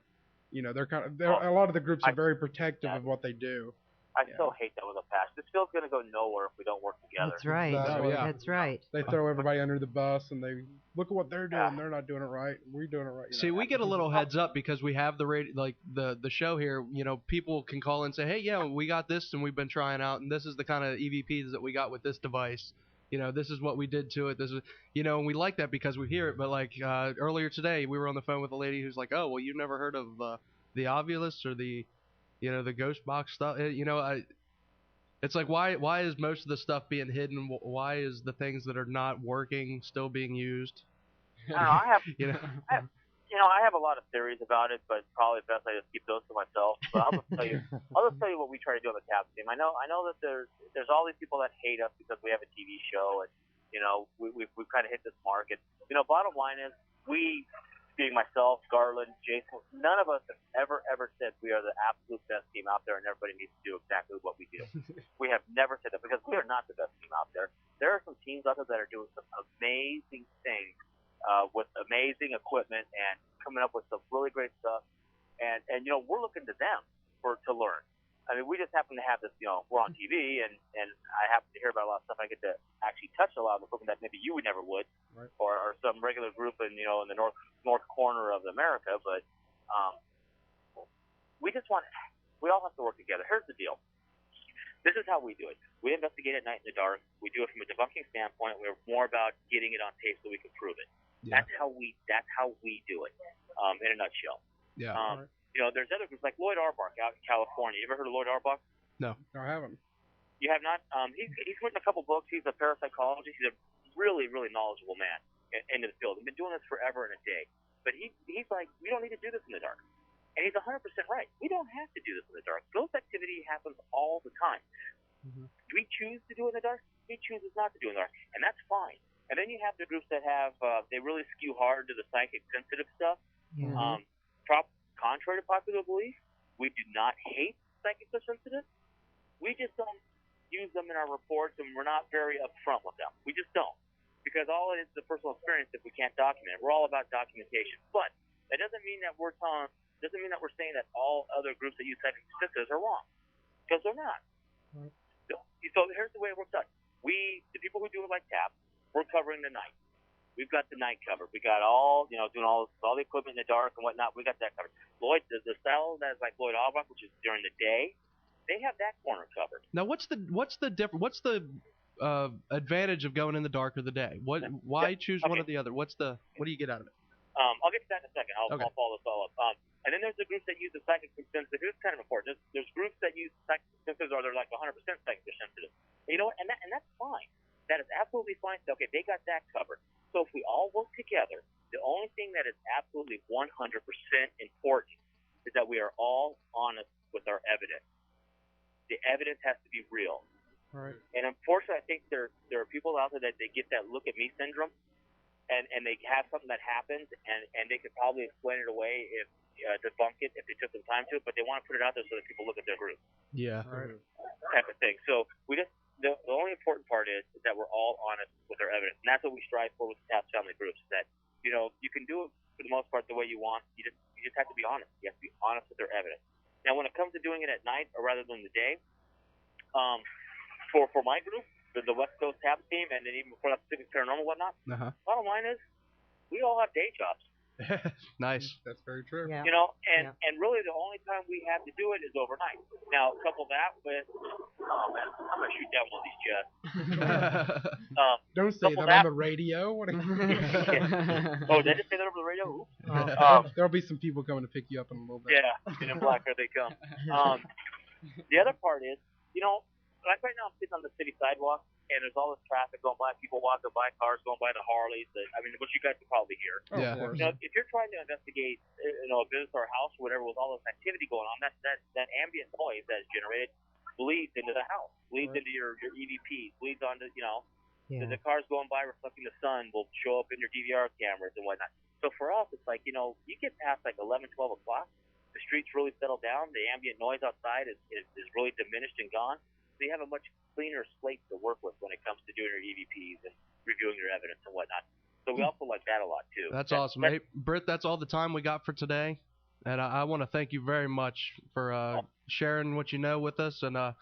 they're a lot of the groups are very protective of what they do. I so hate that with a passion. This field's going to go nowhere if we don't work together. That's right. That's right. They throw everybody under the bus and they look at what they're doing. They're not doing it right. We're doing it right. See, we get a little heads up because we have the the show here. People can call and say, hey, yeah, we got this and we've been trying out, and this is the kind of EVPs that we got with this device. This is what we did to it. This is, and we like that because we hear it. But like earlier today, we were on the phone with a lady who's like, oh, well, you've never heard of the Ovulus or the Ghost Box stuff. It's like why is most of the stuff being hidden? Why is the things that are not working still being used? I have a lot of theories about it, but probably best I just keep those to myself. But I'll just tell you what we try to do on the TAPS team. I know that there's all these people that hate us because we have a TV show, and We've kind of hit this mark. And, bottom line is we, being myself, Garland, Jason, none of us have ever said we are the absolute best team out there and everybody needs to do exactly what we do. We have never said that because we are not the best team out there. There are some teams out there that are doing some amazing things with amazing equipment and coming up with some really great stuff. And we're looking to them to learn. I mean, we just happen to have this, we're on TV, and I happen to hear about a lot of stuff. I get to actually touch a lot of equipment that maybe you would never would, right. or some regular group in, in the north corner of America. But we all have to work together. Here's the deal. This is how we do it. We investigate at night in the dark. We do it from a debunking standpoint. We're more about getting it on tape so we can prove it. Yeah. That's how we do it, in a nutshell. Yeah. Right. There's other groups like Lloyd Arbach out in California. You ever heard of Lloyd Arbach? No, I haven't. You have not? He's written a couple books. He's a parapsychologist. He's a really, really knowledgeable man into the field. He's been doing this forever and a day. But he's like, we don't need to do this in the dark. And he's 100% right. We don't have to do this in the dark. Ghost activity happens all the time. Mm-hmm. Do we choose to do it in the dark? He chooses not to do it in the dark. And that's fine. And then you have the groups that have, they really skew hard to the psychic sensitive stuff. Mm-hmm. Contrary to popular belief, we do not hate psychics or sensitive. We just don't use them in our reports, and we're not very upfront with them. We just don't, because all it is a personal experience if we can't document it. We're all about documentation, but that doesn't mean that we're saying that all other groups that use psychics or sensitives are wrong, because they're not. Right. So here's the way it works out. The people who do it like TAP, we're covering the night. We've got the night covered. We got all, doing all the equipment in the dark and whatnot. We got that covered. Lloyd, the cell that's like Lloyd Arbach, which is during the day, they have that corner covered. Now, what's the advantage of going in the dark or the day? Why choose one or the other? What do you get out of it? I'll get to that in a second. I'll follow this all up. And then there's the groups that use the psychic sensitive. It's kind of important. There's groups that use psychic sensitive, or they're like 100% psychic sensitive. And you know what? And that's fine. That is absolutely fine. Okay, they got that covered. So if we all work together, the only thing that is absolutely 100% important is that we are all honest with our evidence. The evidence has to be real. Right. And unfortunately, I think there are people out there that they get that look at me syndrome, and they have something that happens, and they could probably explain it away if debunk it if they took some time to it, but they want to put it out there so that people look at their group. Yeah. Right. Type of thing. So the only important part is that we're all honest with our evidence, and that's what we strive for with the TAPS family groups. That you can do it for the most part the way you want. You just have to be honest. You have to be honest with their evidence. Now, when it comes to doing it at night or rather than the day, for my group, the West Coast TAPS team, and then even before that, Pacific Paranormal and whatnot, bottom line is we all have day jobs. Nice. That's very true. Yeah. And really the only time we have to do it is overnight. Now, couple that with, oh man, I'm gonna shoot down one of these jets. Don't say that on the radio. What are you... Oh, did I just say that over the radio? There'll be some people coming to pick you up in a little bit. Yeah, in black, here they come. The other part is, like right now I'm sitting on the city sidewalk, and there's all this traffic going by, people walking by, cars going by, the Harleys, which you guys can probably hear. Oh, yeah. Of course. If you're trying to investigate, a business or a house or whatever with all this activity going on, that ambient noise that is generated bleeds into the house, bleeds into your EVPs, bleeds onto, the cars going by reflecting the sun will show up in your DVR cameras and whatnot. So for us, it's like, you get past like 11, 12 o'clock, the streets really settle down, the ambient noise outside is really diminished and gone. So you have a much cleaner slate to work with when it comes to doing your EVPs and reviewing your evidence and whatnot. So we also like that a lot, too. That's awesome. Hey, Britt, that's all the time we got for today. And I want to thank you very much for sharing what you know with us, and a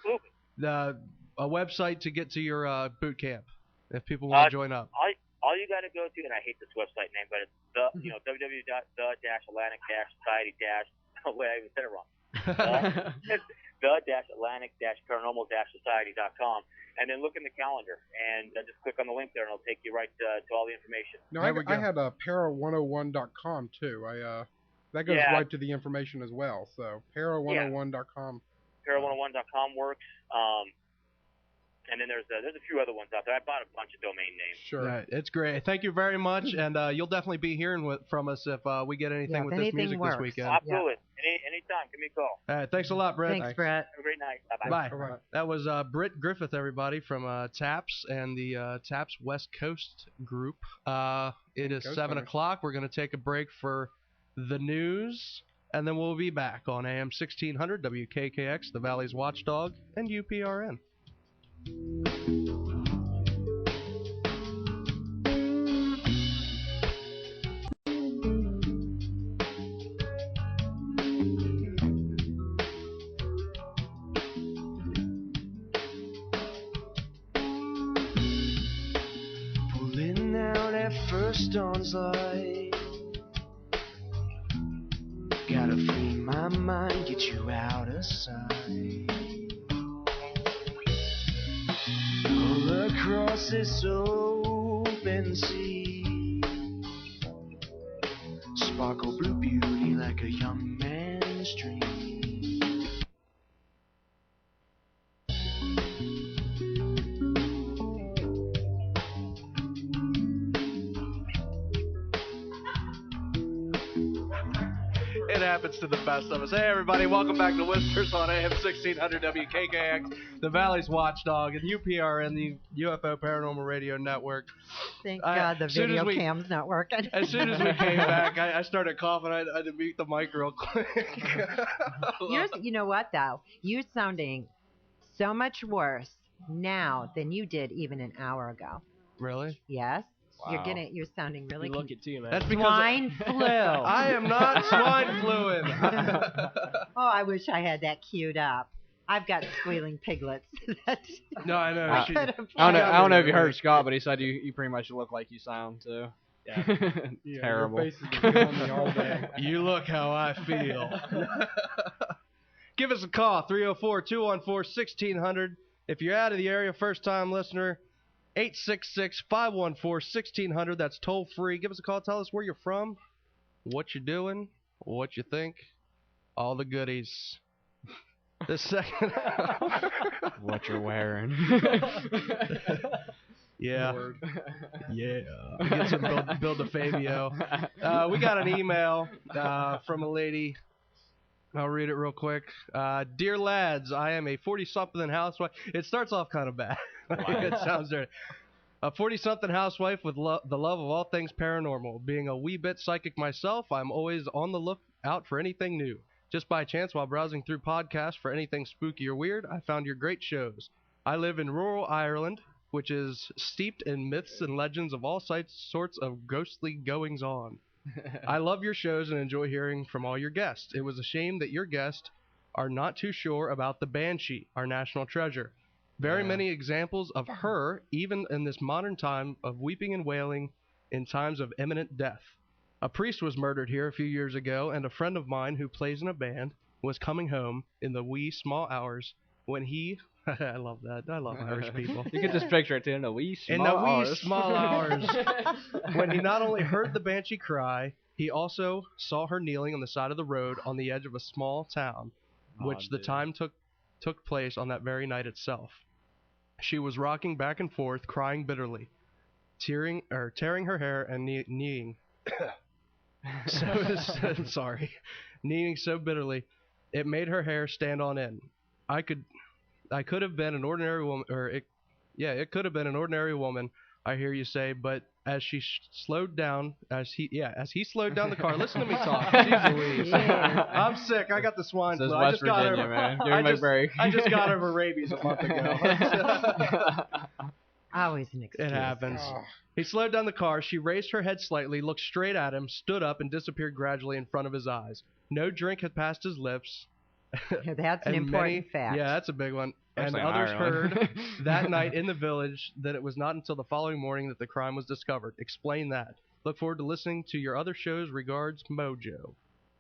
website to get to your boot camp if people want to join up. All you got to go to, and I hate this website name, but it's www.the-atlantic-society- wait, I even said it wrong. the-atlantic-paranormal-society.com, and then look in the calendar and just click on the link there, and it'll take you right to all the information. No, I had para101.com too. That goes right to the information as well. So para101.com. Para101.com works. And then there's a few other ones out there. I bought a bunch of domain names. Sure. Right. It's great. Thank you very much, and you'll definitely be hearing from us if we get anything with this music works. this weekend. Absolutely. Anytime. Give me a call. All right. Thanks a lot, Brett. Thanks, Brett. Have a great night. Bye-bye. Bye. That was Britt Griffith, everybody, from TAPS and the TAPS West Coast group. It is 7 o'clock. We're going to take a break for the news, and then we'll be back on AM 1600 WKKX, the Valley's Watchdog, and UPRN. Pulling out at first dawn's light. Gotta free my mind, get you out of sight. Pull across this open sea. Sparkle blue beauty like a young man's dream. It happens to the best of us. Hey, everybody, welcome back to Whispers on AM 1600 WKKX, the Valley's Watchdog, and UPRN, the UFO Paranormal Radio Network. Thank God the video cam's not working. As soon as we came back, I started coughing. I had to mute the mic real quick. You know what, though? You're sounding so much worse now than you did even an hour ago. Really? Yes. Wow. You're sounding really Look at you, man. That's because swine flu. I am not swine fluing. Oh, I wish I had that queued up. I've got squealing piglets. No, I know. I don't know if you heard Scott, but he said you pretty much look like you sound too. Yeah. Terrible. Your face has been on me all day. You look how I feel. Give us a call, 304-214-1600. If you're out of the area, first-time listener, 866-514-1600. That's toll free. Give us a call. Tell us where you're from, what you're doing, what you think, all the goodies. The second hour. What you're wearing. Yeah. Yeah. Get some Bill DeFabio. We got an email from a lady. I'll read it real quick. Dear lads, I am a 40-something housewife. It starts off kind of bad. It sounds dirty. A 40-something housewife with the love of all things paranormal. Being a wee bit psychic myself, I'm always on the lookout for anything new. Just by chance, while browsing through podcasts for anything spooky or weird, I found your great shows. I live in rural Ireland, which is steeped in myths and legends of all sorts of ghostly goings-on. I love your shows and enjoy hearing from all your guests. It was a shame that your guests are not too sure about the Banshee, our national treasure. Very many examples of her, even in this modern time, of weeping and wailing in times of imminent death. A priest was murdered here a few years ago, and a friend of mine who plays in a band was coming home in the wee small hours when he... I love that. I love Irish people. You can just picture it too, in the wee small hours. When he not only heard the Banshee cry, he also saw her kneeling on the side of the road on the edge of a small town, which the time took place on that very night itself. She was rocking back and forth, crying bitterly, tearing her hair and kneeing. Kneeling so bitterly, it made her hair stand on end. I could have been an ordinary woman, it could have been an ordinary woman, I hear you say, but as he slowed down the car, listen to me talk. Jeez Louise. Yeah. I'm sick. I got the swine flu. I just got over rabies a month ago. Always an excuse. It happens. He slowed down the car. She raised her head slightly, looked straight at him, stood up, and disappeared gradually in front of his eyes. No drink had passed his lips. That's an important fact. Yeah, that's a big one. Especially and others heard that night night in the village that it was not until the following morning that the crime was discovered. Explain that. Look forward to listening to your other shows. Regards, Mojo.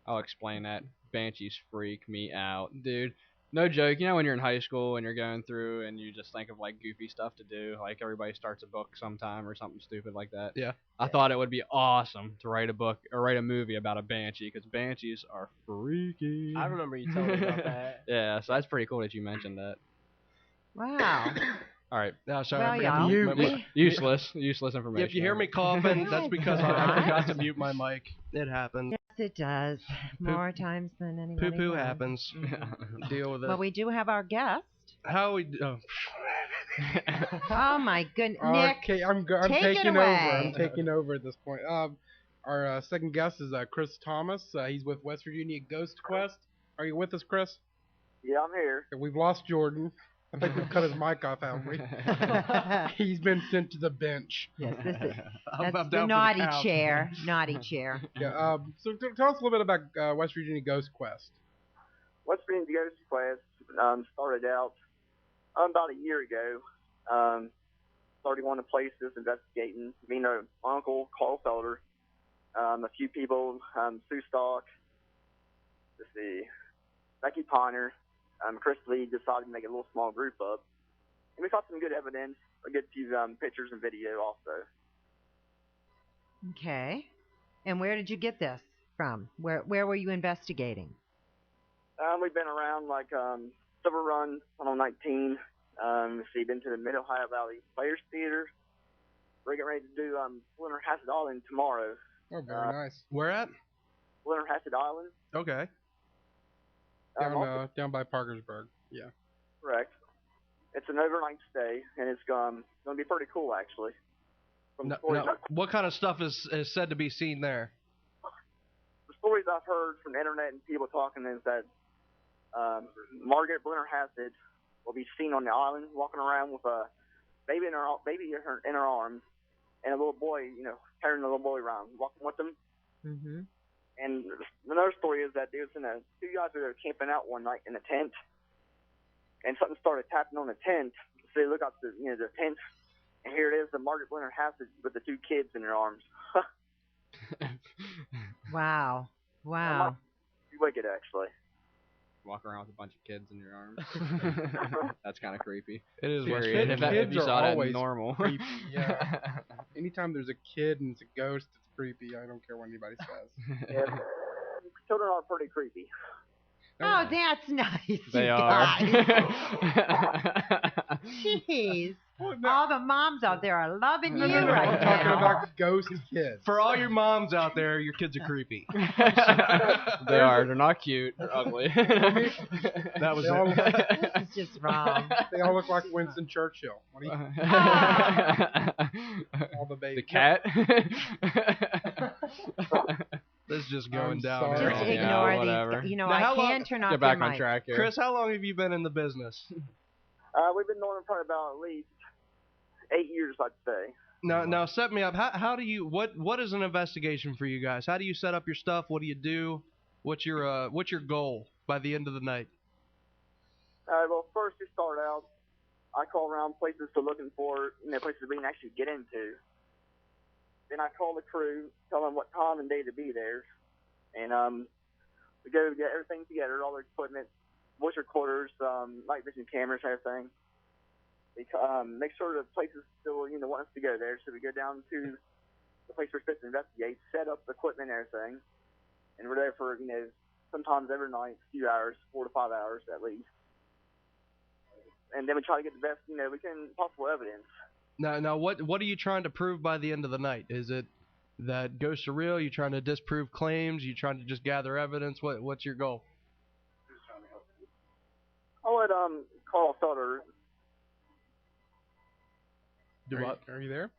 I'll explain that. Banshees freak me out, dude. No joke. You know when you're in high school and you're going through and you just think of like goofy stuff to do, like everybody starts a book sometime or something stupid like that. Yeah. I thought it would be awesome to write a book or write a movie about a banshee because banshees are freaky. I remember you telling me about that. Yeah, so that's pretty cool that you mentioned that. Wow. All right. No, sorry. Well, y'all, Useless information. If you hear me coughing, that's because I forgot to mute my mic. It happens. yes, it does. More times than anybody. Poo-poo knows. happens. Deal with it. Well, we do have our guest. How we... Oh. Oh, my goodness. Nick, Okay, I'm take it taking over. away. I'm taking over at this point. Our second guest is Chris Thomas. He's with West Virginia Ghost Quest. Are you with us, Chris? Yeah, I'm here. We've lost Jordan. I think we've cut his mic off, haven't we? He's been sent to the bench. Yes, this is I'm that's down the for naughty count. chair. Naughty chair. Yeah. So tell us a little bit about West Virginia Ghost Quest. West Virginia Ghost Quest started out about a year ago. Started going to places, investigating. Me and my uncle, Carl Felder, a few people, Sue Stock, let's see, Becky Piner, Chris Lee decided to make a little small group up. And we got some good evidence, a good few pictures and video also. Okay. And where did you get this from? Where were you investigating? We've been around like Silver Run, 119. Been to the Mid-Ohio Valley Players Theater. We're getting ready to do Splinter Hasset Island tomorrow. Oh, very nice. Where at? Splinter Hasset Island. Okay. Down by Parkersburg. Yeah. Correct. It's an overnight stay, and it's going to be pretty cool, actually. What kind of stuff is said to be seen there? The stories I've heard from the internet and people talking is that Margaret Blenner Hassett will be seen on the island walking around with a baby in her arms, and a little boy, carrying the little boy around, walking with them. Mm-hmm. And another story is that there was two guys that were camping out one night in a tent, and something started tapping on the tent. So they look out the tent, and here it is, the Margaret Blenner Hassett with the two kids in her arms. Wow. Wow. Wicked, actually. Walk around with a bunch of kids in your arms. That's kind of creepy. It is. Period. If you saw that normal. Creepy. Yeah. Anytime there's a kid and it's a ghost, it's creepy. I don't care what anybody says. Yeah. Children are pretty creepy. Oh, that's nice. They you are. guys. Jeez. All the moms out there are loving you right I'm now. talking about ghost kids. For all your moms out there, your kids are creepy. They are. They're not cute. They're ugly. That was it. This is just wrong. They all look like Winston Churchill. What do you? All the babies. The cat. This is just going I'm down. sorry. here. Just Yeah, ignore whatever. these. Now, I how long- can turn off Get back your on mic. track here. Chris, how long have you been in the business? We've been knowing them probably about at least 8 years, I'd say. Now set me up. How do you what is an investigation for you guys? How do you set up your stuff? What do you do? What's your goal by the end of the night? Well, first we start out. I call around places to looking for places we can actually get into. Then I call the crew, tell them what time and day to be there, and we go get everything together, all the equipment, voice recorders, night vision cameras, everything. We make sure the place is still want us to go there, so we go down to the place we're supposed to investigate, set up the equipment and everything, and we're there for sometimes every night, a few hours, 4 to 5 hours at least. And then we try to get the best, we can possible evidence. Now, what are you trying to prove by the end of the night? Is it that ghosts are real? You trying to disprove claims? You trying to just gather evidence? What's your goal? I'll let Carl Felder. Are you there?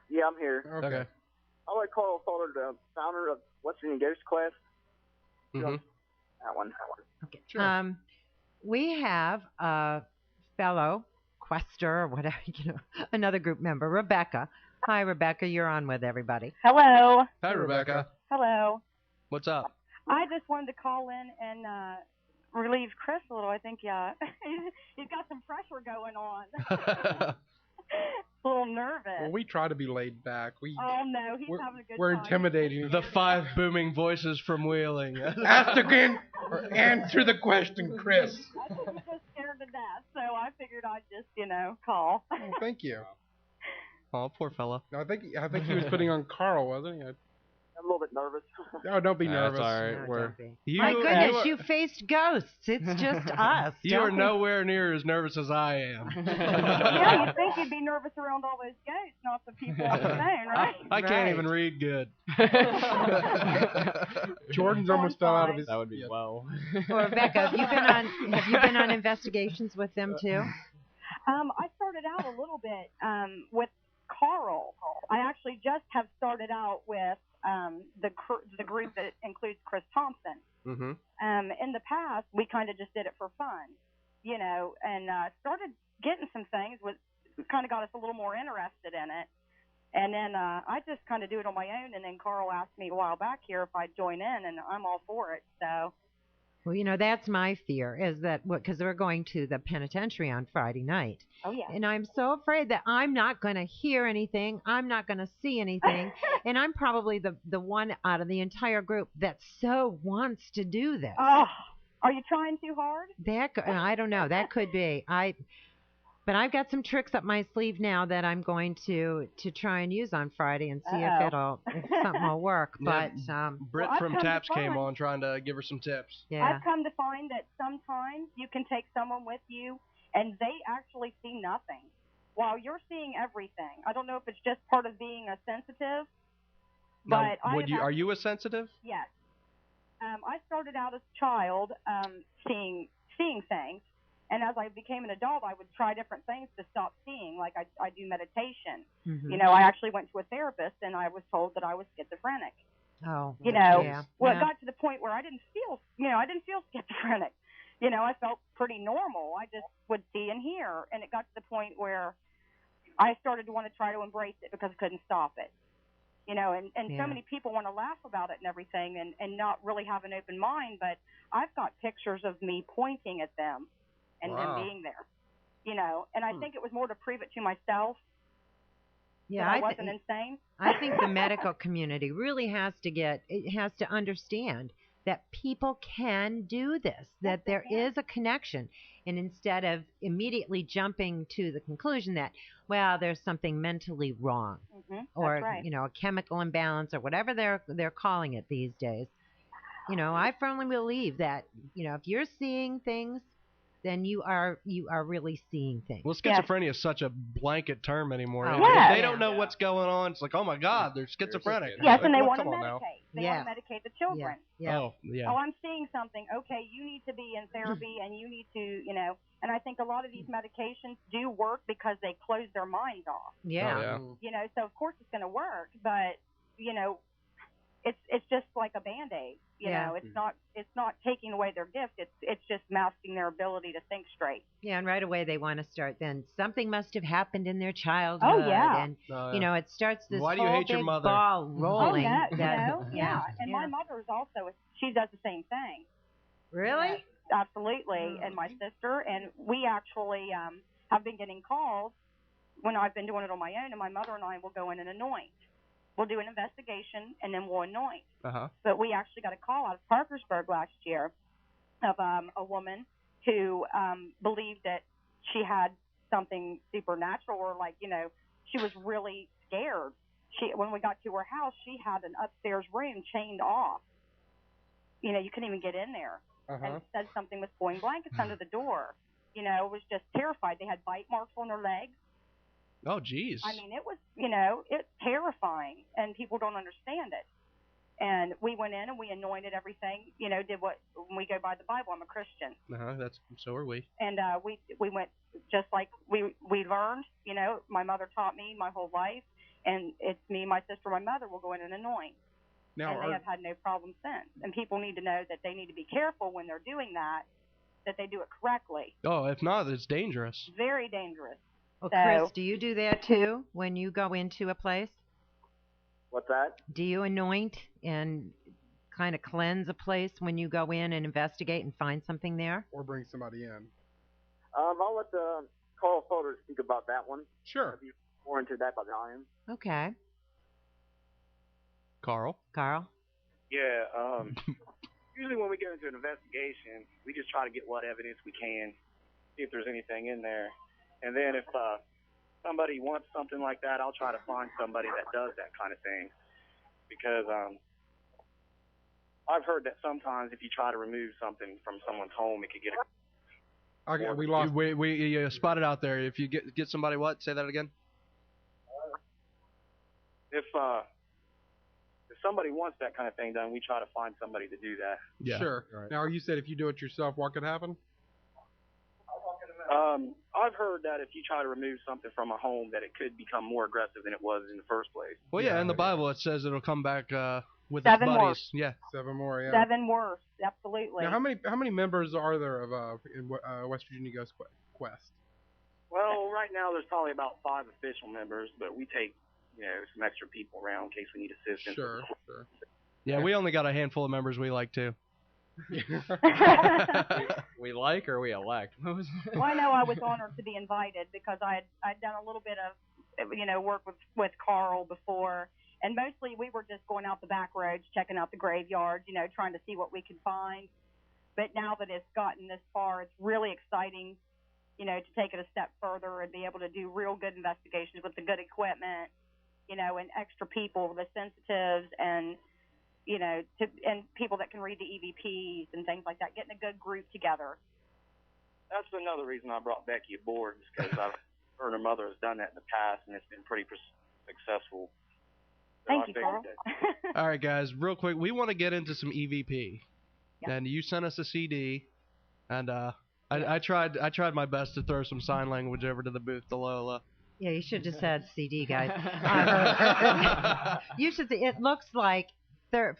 Yeah, I'm here. Okay. I'll let Carl Felder, the founder of West Virginia Ghost Quest. Mm-hmm. That one. Okay. Sure. We have a fellow quester or whatever, another group member, Rebecca. Hi, Rebecca. You're on with everybody. Hello. Hi, Rebecca. Hello. What's up? I just wanted to call in and relieve Chris a little. I think he's got some pressure going on. A little nervous. Well, we try to be laid back. Oh no, he's having a good We're time. intimidating. The 5 booming voices from Wheeling. Ask again or answer the question, Chris. I think he's just scared to death, so I figured I'd just call. Oh, thank you. Oh, poor fella. No, I think he was putting on Carl, wasn't he? No, I'm a little bit nervous. Oh, don't be nervous. That's all right. No, We're don't be. You, My goodness, you, you faced ghosts. It's just us. you are Don't be- nowhere near as nervous as I am. Yeah, you'd think you'd be nervous around all those ghosts, not the people on the phone, right? I can't Right. even read good. Jordan's almost fell out of his. That would be well. Well, Rebecca, have you been on investigations with them too? I started out a little bit with Carl. I actually just have started out with the group that includes Chris Thompson. Mm-hmm. In the past, we kind of just did it for fun, you know, and started getting some things. Kind of got us a little more interested in it. And then I just kind of do it on my own. And then Carl asked me a while back here if I'd join in, and I'm all for it. So. Well, you know, that's my fear is that because we're going to the penitentiary on Friday night. Oh, yeah. And I'm so afraid that I'm not going to hear anything. I'm not going to see anything. And I'm probably the one out of the entire group that so wants to do this. Oh, are you trying too hard? I don't know. That could be. But I've got some tricks up my sleeve now that I'm going to try and use on Friday and see if something will work. Yeah, But Britt Well, from I've come to Taps came find- on trying to give her some tips. yeah. I've come to find that sometimes you can take someone with you and they actually see nothing while you're seeing everything. I don't know if it's just part of being a sensitive, Now, but are you a sensitive? Yes. I started out as a child seeing things, and as I became an adult, I would try different things to stop seeing. Like I do meditation. Mm-hmm. You know, I actually went to a therapist, and I was told that I was schizophrenic. Oh. You know, Yeah. well, Yeah. it got to the point where I didn't feel schizophrenic. You know, I felt pretty normal. I just would see and hear, and it got to the point where I started to want to try to embrace it because I couldn't stop it. You know, and Yeah. so many people want to laugh about it and everything and not really have an open mind, but I've got pictures of me pointing at them and Wow. them being there. You know, and I think it was more to prove it to myself Yeah, that I wasn't insane. I think the medical community really has to understand that people can do this, that there is a connection. And instead of immediately jumping to the conclusion that, well, there's something mentally wrong or, That's right. you know, a chemical imbalance or whatever they're calling it these days. You know, I firmly believe that, you know, if you're seeing things, then you are really seeing things. Well, schizophrenia is such a blanket term anymore. Oh, If yeah. they don't know what's going on, it's like, oh my God, they're schizophrenic. Yes, and they Well, want to come on now. medicate. They Yeah. want to medicate the children. Yeah. Oh, yeah. Oh, I'm seeing something. Okay, you need to be in therapy and you need to, you know, and I think a lot of these medications do work because they close their minds off. Yeah. Oh, yeah. You know, so of course it's going to work, but, you know, it's just like a Band-Aid. You Yeah. know, it's not taking away their gift. It's just masking their ability to think straight. Yeah, and right away they want to start then something must have happened in their childhood. Oh, yeah. And, Oh, yeah. you know, it starts this Why do you whole hate your big mother? ball rolling. Oh, yeah, that, you know, yeah. And Yeah. my mother is also, she does the same thing. Really? Absolutely. And my sister, and we actually have been getting calls when I've been doing it on my own, and my mother and I will go in and anoint. We'll do an investigation, and then we'll anoint. Uh-huh. But we actually got a call out of Parkersburg last year of a woman who believed that she had something supernatural, or like, you know, she was really scared. When we got to her house, she had an upstairs room chained off. You know, you couldn't even get in there. And said something was pulling blankets under the door. You know, was just terrified. They had bite marks on their legs. Oh, geez. I mean, it was, you know, it's terrifying, and people don't understand it. And we went in and we anointed everything, you know, when we go by the Bible. I'm a Christian. So are we. And we went just like we learned, you know, my mother taught me my whole life, and it's me, my sister, my mother will go in and anoint. Now, and they have had no problem since. And people need to know that they need to be careful when they're doing that they do it correctly. Oh, if not, it's dangerous. Very dangerous. Well, So- Chris, do you do that too when you go into a place? What's that? Do you anoint and kind of cleanse a place when you go in and investigate and find something there? or bring somebody in. I'll let Carl Soder speak about that one. Sure. I'll be more into that than I am. Okay. Carl? Yeah, usually when we get into an investigation, we just try to get what evidence we can, see if there's anything in there. And then if somebody wants something like that, I'll try to find somebody that does that kind of thing. Because I've heard that sometimes if you try to remove something from someone's home, it could get a... Okay, we lost. We spotted out there. If you get somebody what? Say that again. If somebody wants that kind of thing done, we try to find somebody to do that. Yeah. Sure. Right. Now, you said if you do it yourself, what could happen? I've heard that if you try to remove something from a home, that it could become more aggressive than it was in the first place. Well, yeah, in the Bible it says it'll come back with Seven its buddies. worse. Yeah. 7 more, yeah. 7 worse, absolutely. Now, how many members are there of in West Virginia Ghost Quest? Well, right now there's probably about 5 official members, but we take some extra people around in case we need assistance. Sure. Yeah, we only got a handful of members we like too. We like or we elect? Well, I know I was honored to be invited because I'd done a little bit of work with Carl before, and mostly we were just going out the back roads, checking out the graveyards, trying to see what we could find. But now that it's gotten this far, it's really exciting, to take it a step further and be able to do real good investigations with the good equipment, and extra people, the sensitives, and and people that can read the EVPs and things like that, getting a good group together. That's another reason I brought Becky aboard, is because her and her mother has done that in the past, and it's been pretty successful. So Thank you, Carl. All right, guys, real quick, we want to get into some EVP. Yeah. And you sent us a CD, and I tried my best to throw some sign language over to the booth to Lola. Yeah, you should have said CD, guys. You should. It looks like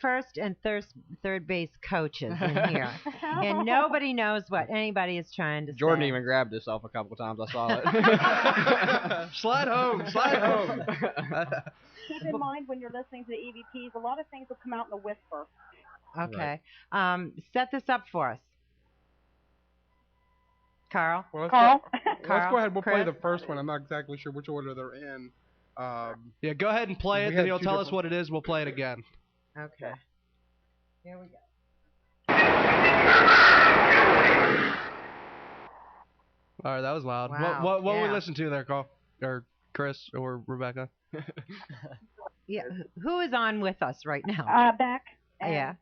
first and third base coaches in here, and nobody knows what anybody is trying to say. Jordan even grabbed himself a couple times. I saw it. Slide home. Keep in mind when you're listening to the EVPs, a lot of things will come out in a whisper. Okay. Right. Set this up for us. Carl? Well, Carl? Let's go ahead. We'll Chris? play the first one. I'm not exactly sure which order they're in. Yeah, go ahead and play it, then you'll tell us what it is. We'll play it again. Okay. Here we go. All right, that was loud. Wow. What we listen to there, Carl? Or Chris or Rebecca? Yeah. Who is on with us right now? Beck. And, Yeah.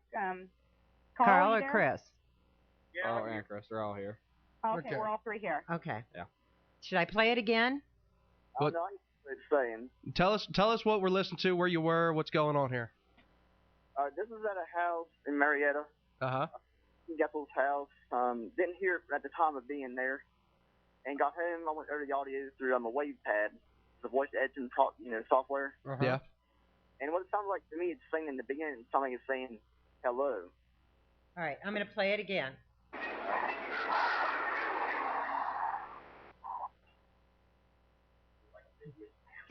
Carl or Chris? Oh, and Chris, they're all here. Okay, we're all 3 here. Okay. Yeah. Should I play it again? What? No, it's saying. Tell us what we're listening to, where you were, what's going on here. This is at a house in Marietta. Uh-huh. Getzel's house. Didn't hear it at the time of being there. And got home, I went over the audio through a WavePad, the voice editing software. Uh-huh. Yeah. And what it sounds like to me, it's saying in the beginning, something is saying hello. All right, I'm going to play it again.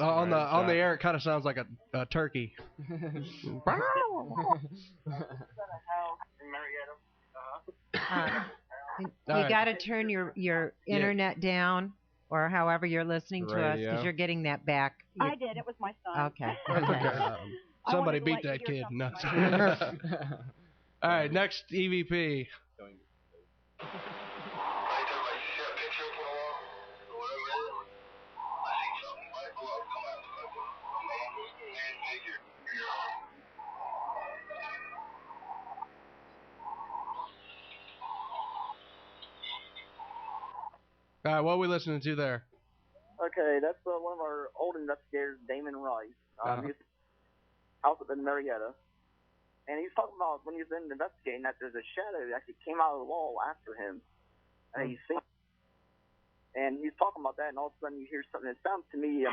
On the air, it kind of sounds like a turkey. You got to turn your internet down, or however you're listening to us, because you're getting that back. I did. It was my son. Okay. Somebody beat that kid. No. All right, next EVP. All right, what are we listening to there? Okay, that's one of our old investigators, Damon Rice. He's house up in Marietta. And he's talking about when he was investigating that there's a shadow that actually came out of the wall after him. And he's seen. And he's talking about that, and all of a sudden you hear something that sounds to me,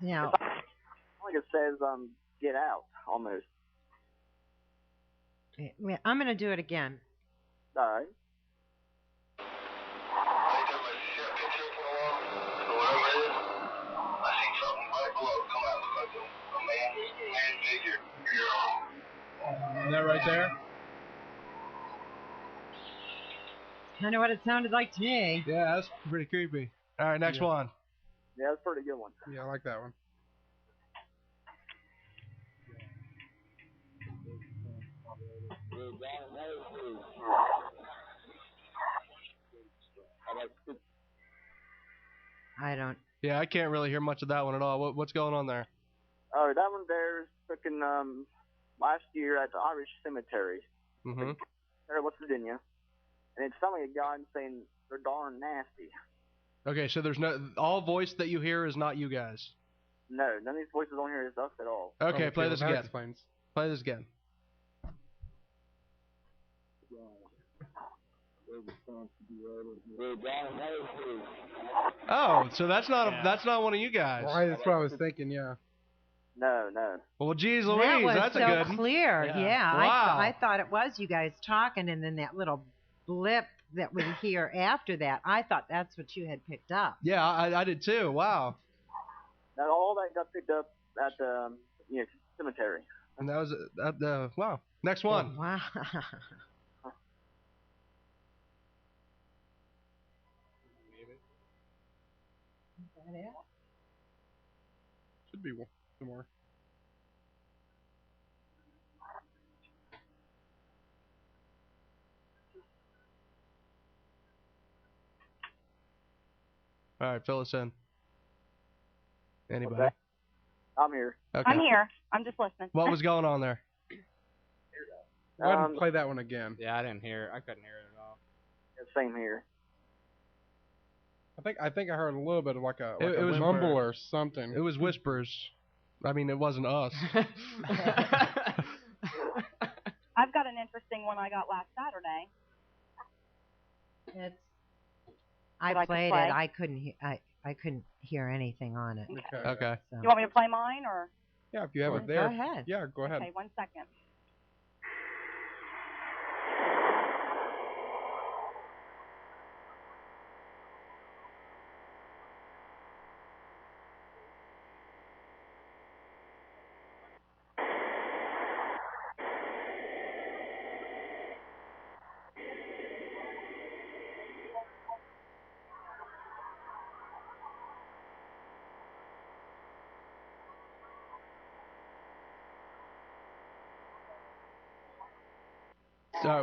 Now, like it says, get out, almost. I'm going to do it again. All right. Is that right there? Kind of what it sounded like to me. Yeah, that's pretty creepy. All right, next one. Yeah, that's a pretty good one. Yeah, I like that one. I don't. Yeah, I can't really hear much of that one at all. What's going on there? Oh, that one there is taken last year at the Irish Cemetery. Mm-hmm. West Virginia. And it's sounding like a guy saying they're darn nasty. Okay, so there's all voice that you hear is not you guys. No, none of these voices on here is us at all. Okay, play this again. Explains. Play this again. Oh, so that's not one of you guys. Right, that's what I was thinking. Yeah. No. Well, geez Louise, that's so a good. clear. Yeah. Wow. I thought it was you guys talking, and then that little blip that we hear after that. I thought that's what you had picked up. Yeah, I did too. Wow. Now all that got picked up at the cemetery. And that was wow. Next one. Oh, wow. Is that it? Should be some more. All right, fill us in. Anybody? Okay. I'm here. Okay. I'm here. I'm just listening. What was going on there? Go ahead and play that one again. Yeah, I didn't hear. I couldn't hear it at all. Same here. I think I heard a little bit of like a It was mumble or something. It was whispers. I mean, it wasn't us. I've got an interesting one I got last Saturday. I played it. I couldn't hear anything on it. Okay. So. You want me to play mine or? Yeah, if you have it there. Go ahead. Yeah, go ahead. Okay, 1 second.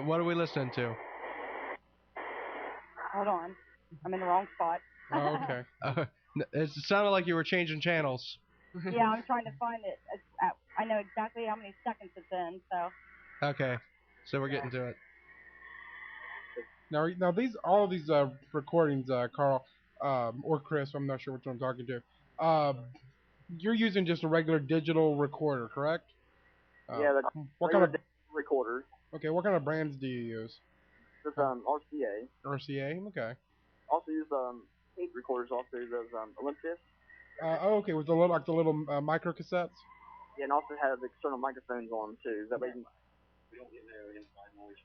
What are we listening to? Hold on. I'm in the wrong spot. Oh, okay. It sounded like you were changing channels. Yeah, I'm trying to find it. I know exactly how many seconds it's in, so. Okay, so we're getting to it. Now all of these recordings, Carl, or Chris, I'm not sure which one I'm talking to. You're using just a regular digital recorder, correct? Yeah, what kind of recorders? Okay, what kind of brands do you use? Just RCA. RCA, okay. Also use tape recorders. Also those Olympus. Okay, with the little micro cassettes. Yeah, and also have external microphones on them too. That way we don't get no inside noise.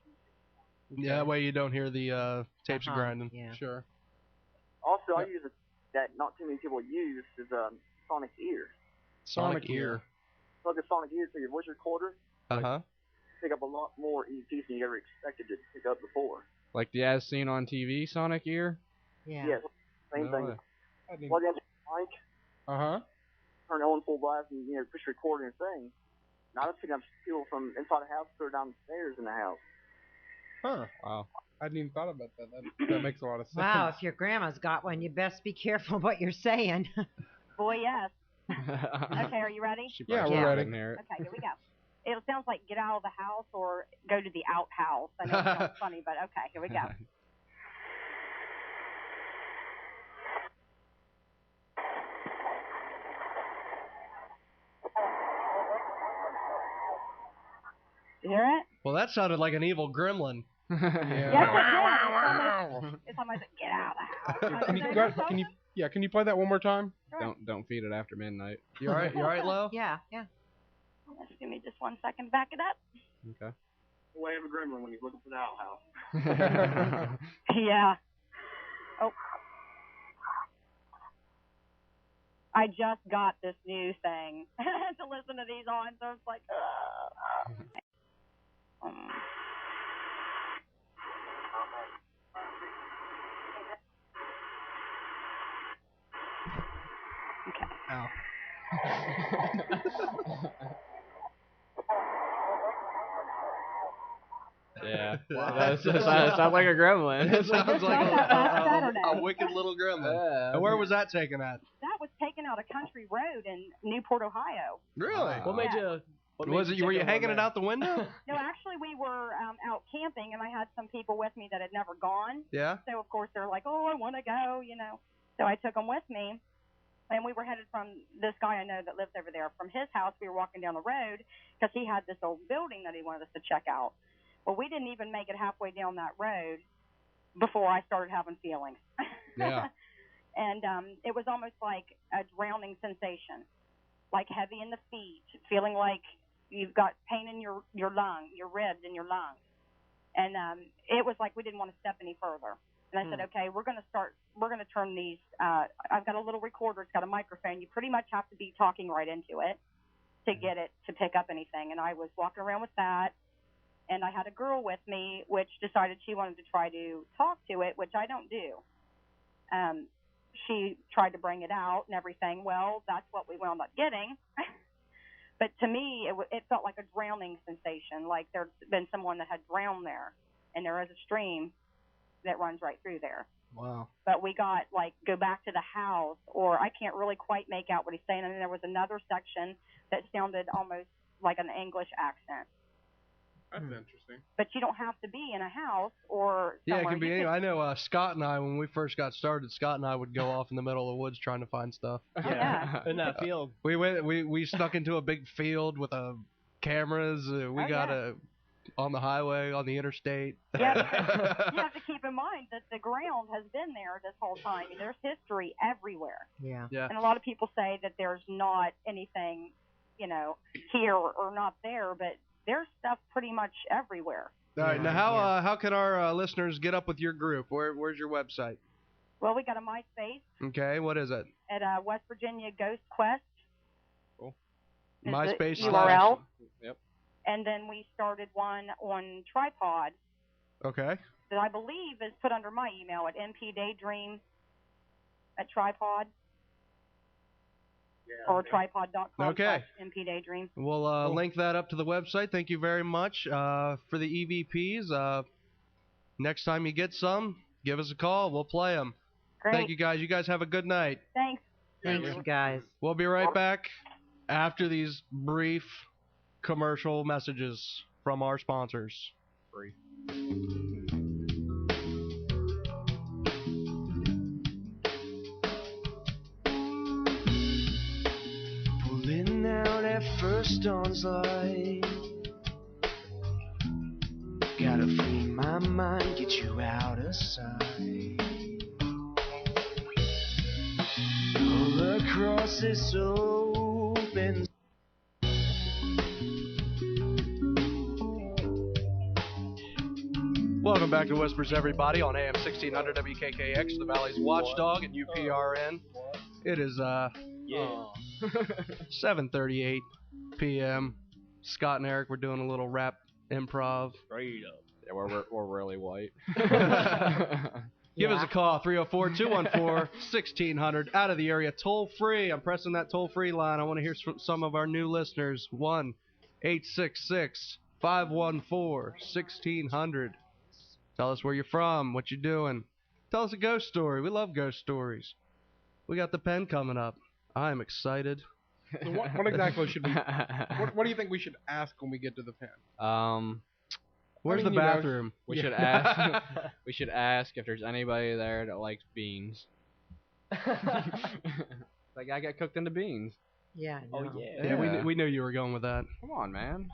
Yeah, that way you don't hear the tapes grinding. Yeah. Sure. Also, I use that not too many people use is Sonic Ear. Sonic Ear. Plug a Sonic Ear to your voice recorder. Uh-huh. Pick up a lot more EPs than you ever expected to pick up before. Like the as seen on TV Sonic Ear? Yeah. Yes, same thing. Plug in the mic. Uh-huh. Turn it on full blast and push record and thing. Now I was picking up people from inside the house or downstairs in the house. Huh. Wow. I hadn't even thought about that. That makes a lot of sense. Wow, if your grandma's got one, you best be careful what you're saying. Boy, yes. Okay, are you ready? Yeah, we're ready. Okay, here we go. It sounds like get out of the house or go to the outhouse. I know it sounds funny, but okay, here we go. You hear it? Well, that sounded like an evil gremlin. Yeah. Yes, it's almost like, get out of the house. Can you play that one more time? Sure. Don't feed it after midnight. You all right? You all right, Lo? Yeah. Just give me just 1 second to back it up. Okay. The way of a gremlin when he's looking for the outhouse. Yeah. Oh. I just got this new thing to listen to these on, so it's like, Okay. Ow. Yeah. Wow. That sounds like a gremlin. It sounds like Saturday. a wicked little gremlin. Yeah. And where was that taken at? That was taken out a country road in Newport, Ohio. Really? What made you? What made Was it? Were you hanging it out the window? No, actually, we were out camping, and I had some people with me that had never gone. Yeah. So of course they're like, "Oh, I want to go," So I took them with me, and we were headed from this guy I know that lives over there. From his house, we were walking down the road because he had this old building that he wanted us to check out. Well, we didn't even make it halfway down that road before I started having feelings. Yeah. And it was almost like a drowning sensation, like heavy in the feet, feeling like you've got pain in your lung, your ribs in your lungs. And it was like we didn't want to step any further. And I said, okay, we're going to turn these, I've got a little recorder, it's got a microphone. You pretty much have to be talking right into it to get it to pick up anything. And I was walking around with that, and I had a girl with me, which decided she wanted to try to talk to it, which I don't do. She tried to bring it out and everything. Well, that's what we wound up getting. But to me, it felt like a drowning sensation, like there'd been someone that had drowned there, and there is a stream that runs right through there. Wow. But we got, like, go back to the house, or I can't really quite make out what he's saying. And then there was another section that sounded almost like an English accent. That's interesting. But you don't have to be in a house or Yeah, somewhere. it can be anywhere. I know Scott and I, when we first got started, Scott and I would go off in the middle of the woods trying to find stuff. Yeah. In that field. We snuck into a big field with cameras. On the highway, on the interstate. Yeah, you have to keep in mind that the ground has been there this whole time. I mean, there's history everywhere. Yeah. And a lot of people say that there's not anything, here or not there, but there's stuff pretty much everywhere. All right. Now, how can our listeners get up with your group? Where's your website? Well, we got a MySpace. Okay. What is it? At West Virginia Ghost Quest. Cool. MySpace URL. Yep. And then we started one on Tripod. Okay. That I believe is put under my email at mpdaydream@tripod. Yeah, or tripod.com. Okay. mpdaydream. We'll link that up to the website. Thank you very much for the EVPs. Next time you get some, give us a call. We'll play them. Great. Thank you, guys. You guys have a good night. Thanks. Thank you, guys. We'll be right back after these brief commercial messages from our sponsors. Free. Pulling out at first dawn's light. Gotta free my mind, get you out of sight. Pull across this open. Welcome back to Whispers, everybody, on AM 1600 WKKX, the Valley's Watchdog, and UPRN. It is 7:38 p.m. Scott and Eric, we're doing a little rap improv. Straight up. Yeah, we're really white. Give us a call, 304-214-1600, out of the area, toll free. I'm pressing that toll free line. I want to hear from some of our new listeners. 1-866-514-1600. Tell us where you're from, what you're doing. Tell us a ghost story. We love ghost stories. We got the pen coming up. I'm excited. So what exactly should we? What do you think we should ask when we get to the pen? Where's the bathroom? We should ask. We should ask if there's anybody there that likes beans. Like I got cooked into beans. Yeah. Oh yeah. Yeah, we knew you were going with that. Come on, man.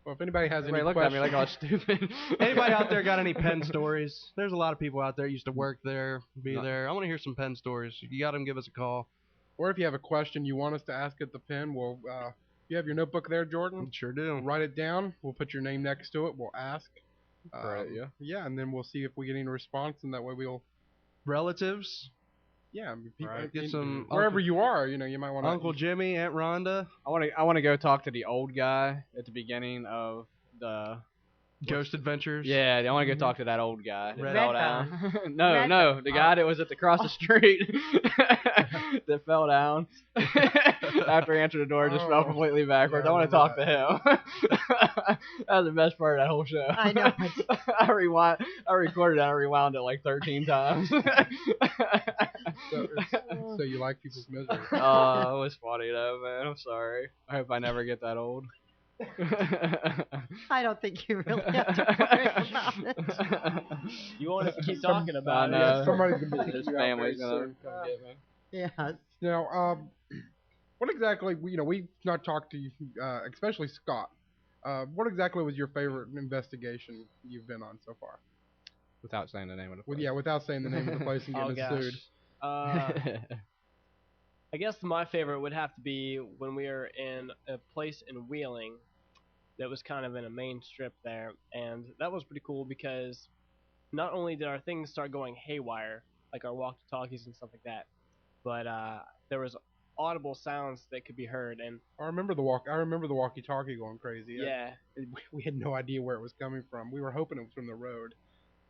Well, if anybody has any look questions, at me like I was stupid. Anybody out there got any pen stories? There's a lot of people out there used to work there, there. I want to hear some pen stories. If you got them, give us a call. or if you have a question you want us to ask at the pen, we'll. You have your notebook there, Jordan? Sure do. Write it down. We'll put your name next to it. We'll ask. Right, yeah. Yeah, and then we'll see if we get any response, and that way we'll. Relatives. Yeah, I mean, people, Right. Get some wherever you are, you might want to. Uncle Jimmy, Aunt Rhonda. I want to go talk to the old guy at the beginning of the Ghost Adventures. Yeah, I want to go talk to that old guy that Red fell down. No, the guy that was at the across the street that fell down after he answered the door, just fell completely backwards. Yeah, I want to talk to him. That was the best part of that whole show. I know. I recorded it. I rewound it like 13 times. So you like people's misery? It was funny though, man. I'm sorry. I hope I never get that old. I don't think you really have to worry about it. You want us to keep talking about it? Yeah, somebody's gonna be His you out family's very gonna soon. come get me. Yes. Now, what exactly? We've not talked to you, especially Scott. What exactly was your favorite investigation you've been on so far? Without saying the name of the place. Yeah, without saying the name of the place and getting us sued. I guess my favorite would have to be when we were in a place in Wheeling that was kind of in a main strip there, and that was pretty cool because not only did our things start going haywire, like our walkie-talkies and stuff like that, but there was audible sounds that could be heard, and I remember the walkie-talkie going crazy. Yeah. We had no idea where it was coming from. We were hoping it was from the road.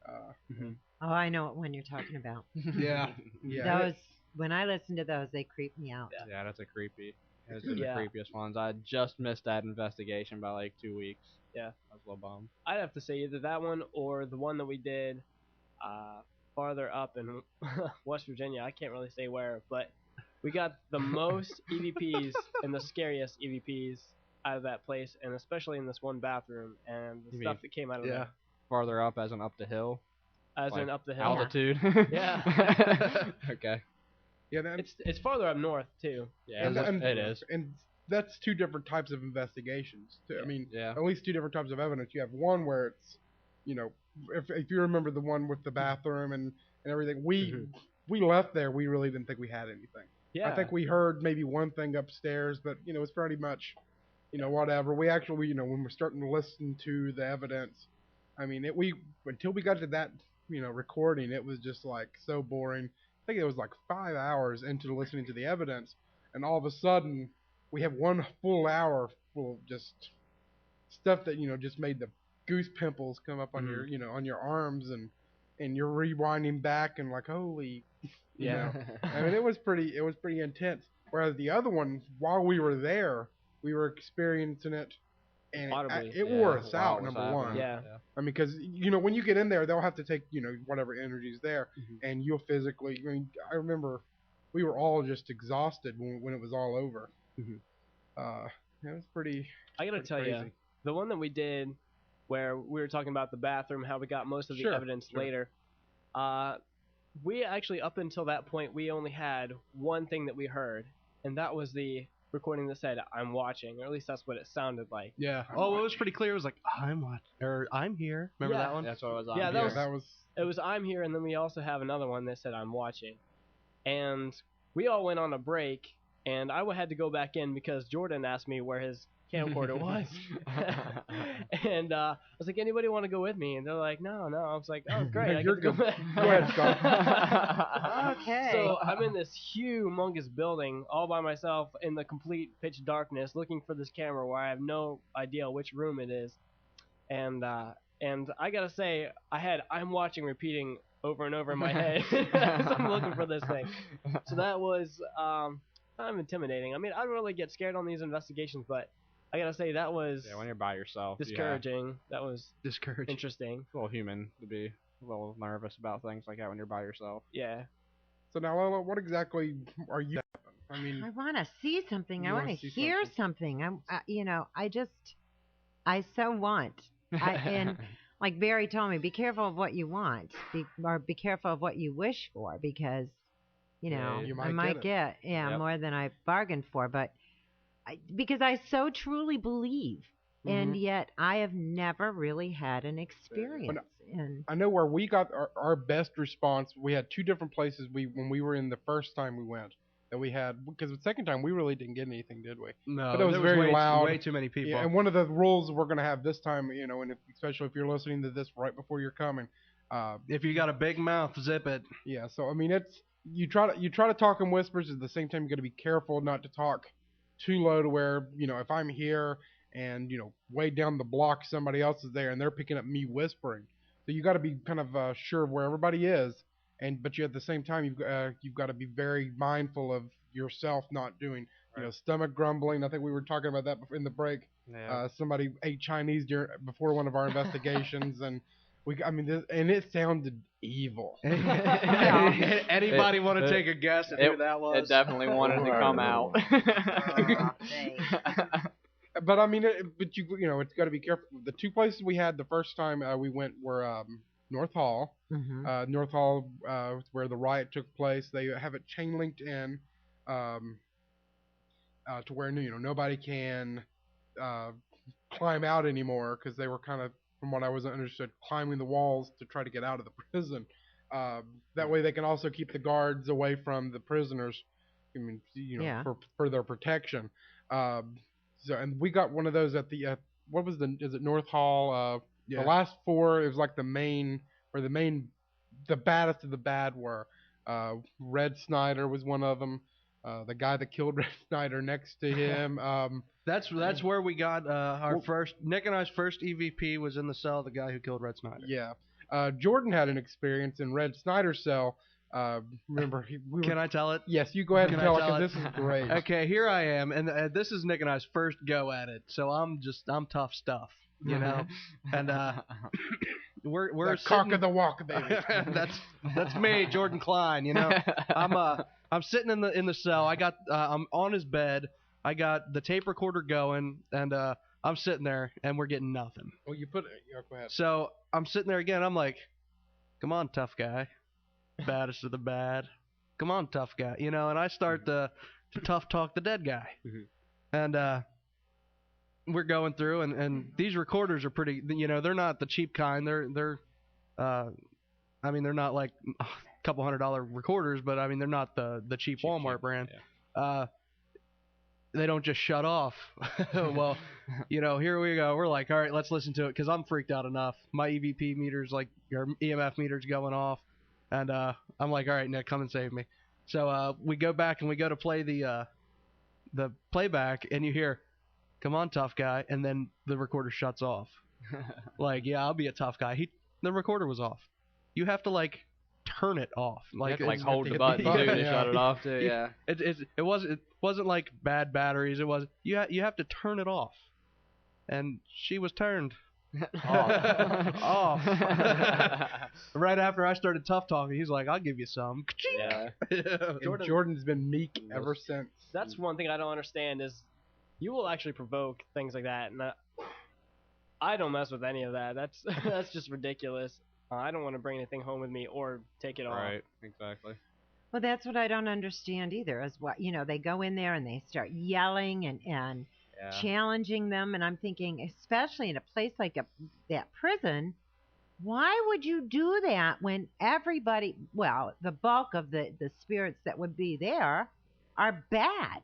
Oh, I know what one you're talking about. Yeah. Those, when I listen to those, they creep me out. Yeah, that's a creepy. Those are the creepiest ones. I just missed that investigation by like 2 weeks. Yeah. I was a little bummed. I'd have to say either that one or the one that we did farther up in West Virginia. I can't really say where, but we got the most EVPs and the scariest EVPs out of that place, and especially in this one bathroom, and the stuff that came out of there. Farther up as in up the hill? As in up the hill. Altitude? Yeah. Okay. Yeah, it's farther up north, too. Yeah, it is. And that's two different types of investigations. I mean, Yeah. at least two different types of evidence. You have one where it's, if you remember the one with the bathroom and everything, we left there, we really didn't think we had anything. Yeah. I think we heard maybe one thing upstairs, but, it was pretty much, whatever. We actually, when we're starting to listen to the evidence, I mean, until we got to that, recording, it was just like so boring. I think it was like 5 hours into listening to the evidence, and all of a sudden we have 1 full hour full of just stuff that just made the goose pimples come up on your on your arms, and you're rewinding back and like holy, I mean it was pretty intense. Whereas the other one, while we were there, we were experiencing it. And it wore us out, number one. Yeah. I mean, because, when you get in there, they'll have to take, whatever energy's there, and you'll physically, I remember we were all just exhausted when it was all over. It was pretty I got to tell you, the one that we did where we were talking about the bathroom, how we got most of the evidence later, we actually, up until that point, we only had one thing that we heard, and that was the recording that said "I'm watching," or at least that's what it sounded like. Yeah. It was pretty clear. It was like I'm watching, or I'm here. Remember that one? That's what it was. Yeah, that was. It was "I'm here," and then we also have another one that said "I'm watching," and we all went on a break, and I had to go back in because Jordan asked me where his camcorder was, and I was like, "Anybody want to go with me?" And they're like, "No." I was like, "Oh, great, I get to go back." Go ahead, Scott. Okay. So I'm in this humongous building all by myself in the complete pitch darkness, looking for this camera where I have no idea which room it is, and I gotta say, I had "I'm watching" repeating over and over in my head as I'm looking for this thing. So that was kind of intimidating. I mean, I don't really get scared on these investigations, but I gotta say that was when you're by yourself, discouraging. That was discouraging. Interesting. It's a little human to be a little nervous about things like that when you're by yourself. Yeah. So now, Lola, what exactly are you? I mean, I want to see something. I want to hear something. I so want. And like Barry told me, be careful of what you want, or be careful of what you wish for, because you might get more than I bargained for. But because I so truly believe, and yet I have never really had an experience. I know where we got our best response. We had two different places when we were in the first time we went that we had, because the second time we really didn't get anything, did we? No, but it was very loud. Way too many people. Yeah, and one of the rules we're going to have this time, and especially if you're listening to this right before you're coming, if you got a big mouth, zip it. Yeah, so I mean, it's you try to talk in whispers. At the same time, you got to be careful not to talk too low to where, if I'm here and, way down the block somebody else is there and they're picking up me whispering. So you got to be kind of sure of where everybody is, but you at the same time you've got to be very mindful of yourself not doing, stomach grumbling. I think we were talking about that in the break. Yeah. Somebody ate Chinese before one of our investigations, and And it sounded evil. Anybody want to take a guess at who that was? It definitely wanted to come out. But it's got to be careful. The two places we had the first time we went were North Hall. Mm-hmm. North Hall, where the riot took place. They have it chain linked in to where nobody can climb out anymore, because they were kind of, from what I was understood, climbing the walls to try to get out of the prison. That way they can also keep the guards away from the prisoners. For their protection. And we got one of those at the is it North Hall? The last four, it was like the baddest of the bad were. Red Snyder was one of them. The guy that killed Red Snyder next to him. That's where we got Nick and I's first EVP was in the cell. The guy who killed Red Snyder. Yeah. Jordan had an experience in Red Snyder's cell. Remember, Can I tell it? Yes, you go ahead and tell it, because this is great. Okay, here I am, and this is Nick and I's first go at it. So I'm tough stuff, and we're the cock of the walk, baby. that's me, Jordan Klein. I'm sitting in the cell. I'm on his bed. I got the tape recorder going, and I'm sitting there, and we're getting nothing. Well, you put it. Go ahead. So I'm sitting there again. I'm like, come on, tough guy. Baddest of the bad. Come on, tough guy. And I start to tough talk the dead guy. Mm-hmm. And we're going through, and these recorders are pretty, they're not the cheap kind. They're not like a couple $100 recorders, but they're not the cheap Walmart brand. Yeah. They don't just shut off. Well, here we go. We're like, all right, let's listen to it, because I'm freaked out enough. My EVP meter's your EMF meter's going off. And I'm like, all right, Nick, come and save me. So we go back and we go to play the playback, and you hear, come on, tough guy, and then the recorder shuts off. Yeah, I'll be a tough guy. The recorder was off. You have to turn it off. Hold the button too to shut it off too. Yeah. It wasn't like bad batteries. It was you have to turn it off. And she was turned. Off. Right after I started tough talking, he's like, I'll give you some. Yeah. Jordan's been meek ever since. That's one thing I don't understand is you will actually provoke things like that, and I don't mess with any of that. That's just ridiculous. I don't want to bring anything home with me or take it off. Right, exactly. Well, that's what I don't understand either, is what, they go in there and they start yelling and challenging them, and I'm thinking, especially in a place like that prison, why would you do that when everybody, the bulk of the spirits that would be there are bad?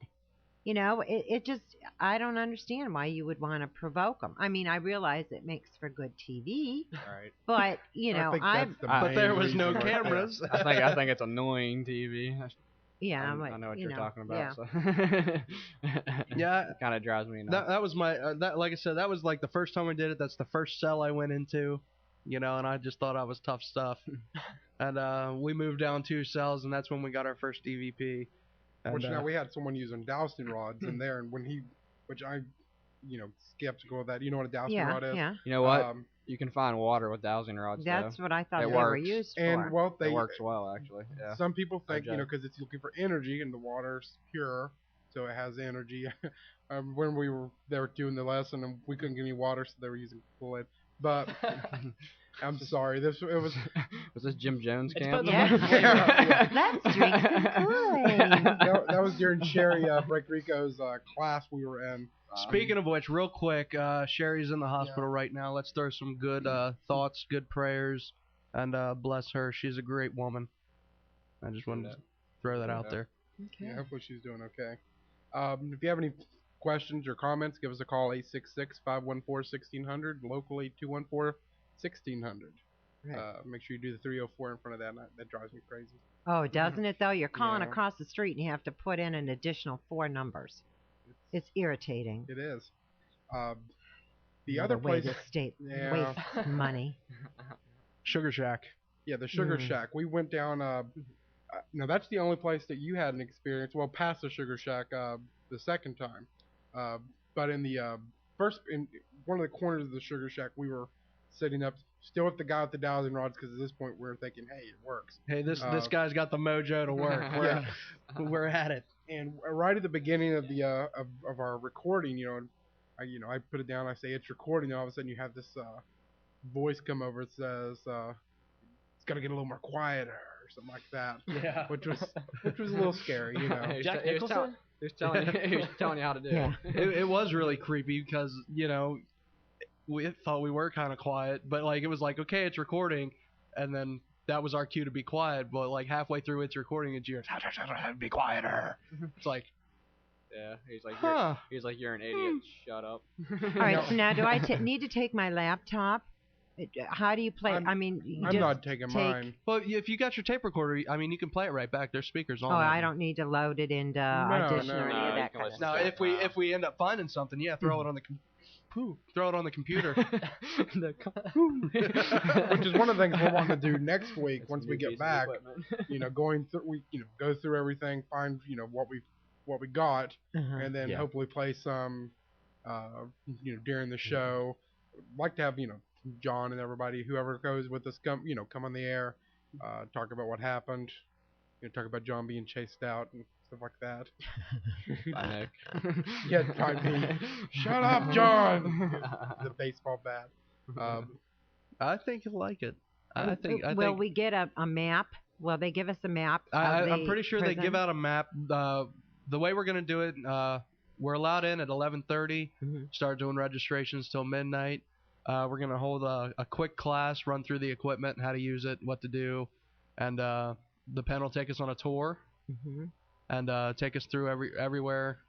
It just, I don't understand why you would want to provoke them. I realize it makes for good TV, right? But but there was no cameras. I think it's annoying TV. Yeah, I know what you're talking about. Yeah, so. Yeah, it kind of drives me nuts. That was my like I said, that was the first time I did it. That's the first cell I went into, and I just thought I was tough stuff. And we moved down 2 cells, and that's when we got our first EVP. And, now we had someone using dowsing rods in there, and which I, skeptical of that. You know what a dowsing rod is? Yeah. You know what? You can find water with dowsing rods. That's what I thought they were used for. And it works well, actually. Yeah. Some people think, because it's looking for energy, and the water's pure, so it has energy. When they were doing the lesson, and we couldn't get any water, so they were using Kool-Aid. But I'm sorry, was this Jim Jones camp? Yeah. Let's drink some Kool-Aid. That was during Sherry Rico's class we were in. Speaking of which, real quick, Sherry's in the hospital right now. Let's throw some good thoughts, good prayers, and bless her. She's a great woman. I just wanted to throw that out there. Okay. Yeah, hopefully she's doing okay. If you have any questions or comments, give us a call, 866-514-1600, locally 214-1600. Make sure you do the 304 in front of that. That drives me crazy. Oh, doesn't it, though? You're calling across the street, and you have to put in an additional 4 numbers. It's irritating. It is. The other place... Waste money. Sugar Shack. Yeah, the Sugar Shack. We went down... now, that's the only place that you had an experience. Well, past the Sugar Shack the second time. But in the in one of the corners of the Sugar Shack, we were setting up still with the guy with the dowsing rods, because at this point we're thinking, hey, it works. Hey, this guy's got the mojo to work. We're at it. And right at the beginning of the of our recording, I put it down. I say it's recording, and all of a sudden you have this voice come over. It says it's got to get a little more quieter or something like that. Yeah. Which was a little scary, Jack Nicholson? He was telling you how to do Yeah. it. It was really creepy because we thought we were kind of quiet, but like it was like, okay, it's recording, and then that was our cue to be quiet. But like halfway through its recording, it's yours. Be quieter. It's like, yeah. He's like, you're an idiot. Shut up. All right. So now, do I need to take my laptop? How do you play? I'm just not taking mine. Well, if you got your tape recorder, you can play it right back. There's speakers on. Oh, I don't need to load it into Audition or any of that kind of now, stuff. if we end up finding something, throw it on the computer. Which is one of the things we're wanting to do next week once we get back. Going through go through everything, find what we got, and then hopefully play some during the show. Like to have John and everybody, whoever goes with us, come on the air, talk about what happened, talk about John being chased out and stuff like that. I know. Yeah, probably me. Shut up, John. The baseball bat. I think you'll like it. Will we get a map? Will they give us a map? I'm pretty sure they give out a map. The way we're gonna do it, we're allowed in at 11:30. Start doing registrations till midnight. We're going to hold a quick class, run through the equipment, how to use it, what to do, and the pen will take us on a tour and take us through everywhere,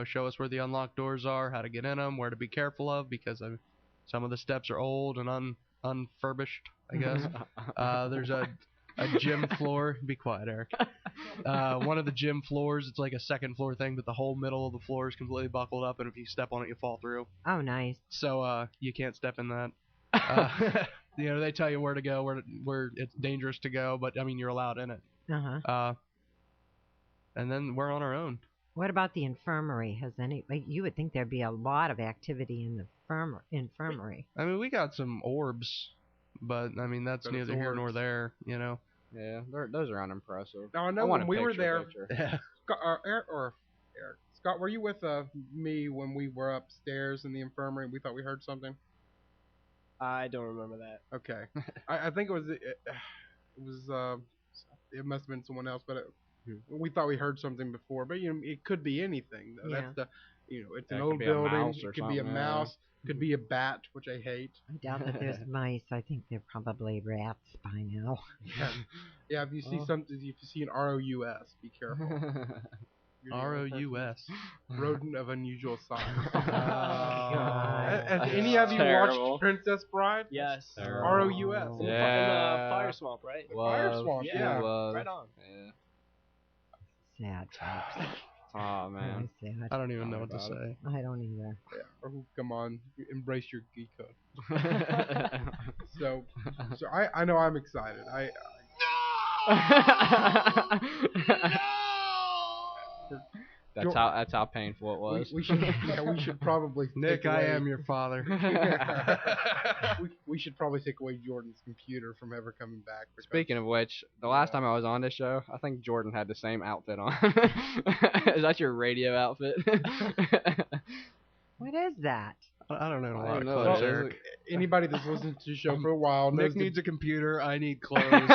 show us where the unlocked doors are, how to get in them, where to be careful of, because some of the steps are old and unfurbished, I guess. There's a gym floor. Be quiet, Eric. One of the gym floors, it's like a second floor thing, but the whole middle of the floor is completely buckled up, and if you step on it, you fall through. Oh, nice. So you can't step in that. They tell you where to go, where it's dangerous to go, but you're allowed in it. And then we're on our own. What about the infirmary? You would think there'd be a lot of activity in the infirmary. We got some orbs, but that's neither here nor there, Yeah, those are unimpressive. Now, I know when we were there, Scott, were you with me when we were upstairs in the infirmary and we thought we heard something? I don't remember that. Okay. I think it must have been someone else, but we thought we heard something before. But it could be anything. Yeah. That's the it's an old building. It could be a mouse. Could be a bat, which I hate. I doubt that there's mice. I think they're probably rats by now. Yeah. If you see something, if you see an ROUS, be careful. ROUS. Rodent of unusual size. God. Has any of you watched Princess Bride? Yes. ROUS. In the fire swamp, right? Fire swamp. Yeah. Right on. Sad, folks. Oh man. Sad. I don't even know what to say. I don't either. Yeah. Oh, come on, embrace your geekhood. So I know I'm excited. That's how painful it was. We should probably. Nick, I am your father. we should probably take away Jordan's computer from ever coming back. Speaking of which, the last time I was on this show, I think Jordan had the same outfit on. Is that your radio outfit? What is that? I don't know a I lot don't of know. clothes, Eric. Anybody that's listened to the show for a while knows Nick needs a computer. I need clothes.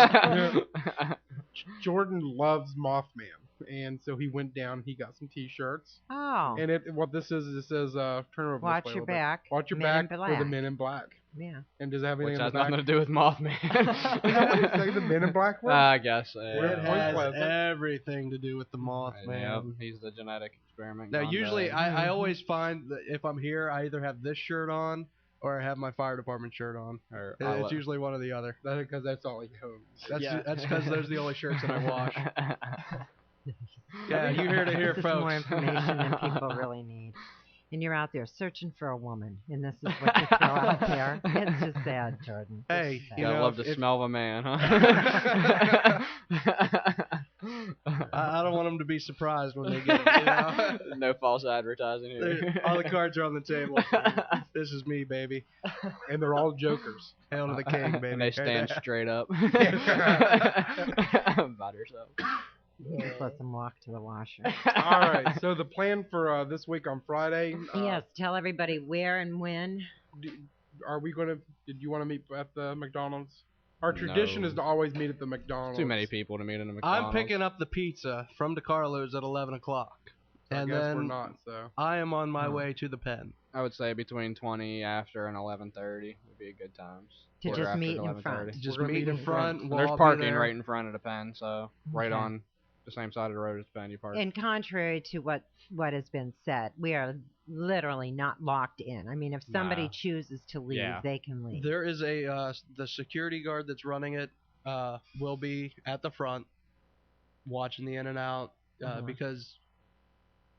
Jordan loves Mothman. And so he went down. He got some T-shirts. Oh. And what this says turn over. Watch your back. Watch your Men back in for the Men in Black. Yeah. And does it have anything Which in has the back? nothing to do with Mothman. You know what they say the Men in Black were? I guess. It has everything to do with the Mothman. Yeah, he's the genetic experiment. Now, usually, I always find that if I'm here, I either have this shirt on or I have my fire department shirt on. It's usually one or the other. Because that's all he owns. That's because those are the only shirts that I wash. Yeah, you hear to hear, this folks. Is more information than people really need. And you're out there searching for a woman, and this is what you throw out there. It's just sad, Jordan. Hey, you gotta love the smell of a man, huh? I don't want them to be surprised when they get it. You know? No false advertising here. All the cards are on the table. This is me, baby. And they're all jokers. Hail to the king, baby. And they stand straight up. About herself. Just let them walk to the washer. All right. So the plan for this week on Friday. Yes. Tell everybody where and when. Are we going to? Did you want to meet at the McDonald's? Our tradition is to always meet at the McDonald's. Too many people to meet in a McDonald's. I'm picking up the pizza from DeCarlo's at 11 o'clock. So and I guess then we're not. So I am on my way to the pen. I would say between 20 after and 11:30 would be a good times. To Or just after meet in 11:30. front. Just We're gonna meet in front. We'll There's all be parking there. right in front of the pen, so right Okay. on the same side of the road as the pen you park. And contrary to what has been said, we are literally not locked in. I mean, if somebody Nah. chooses to leave, Yeah. they can leave. There is a the security guard that's running it will be at the front watching the in and out because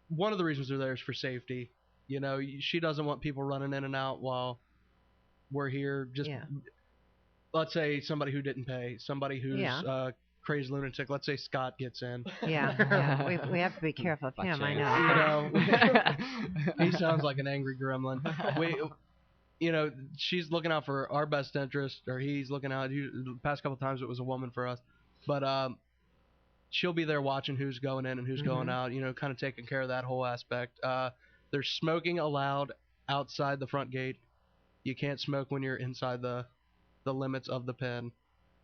one of the reasons they're there is for safety. You know, she doesn't want people running in and out while we're here. Just let's say somebody who didn't pay, somebody who's crazy lunatic. Let's say Scott gets in. Yeah. We have to be careful of him. I know. You know, he sounds like an angry gremlin. She's looking out for our best interest, or he's looking out. The past couple times it was a woman for us, but she'll be there watching who's going in and who's going out. You know, kind of taking care of that whole aspect. There's smoking allowed outside the front gate. You can't smoke when you're inside the limits of the pen.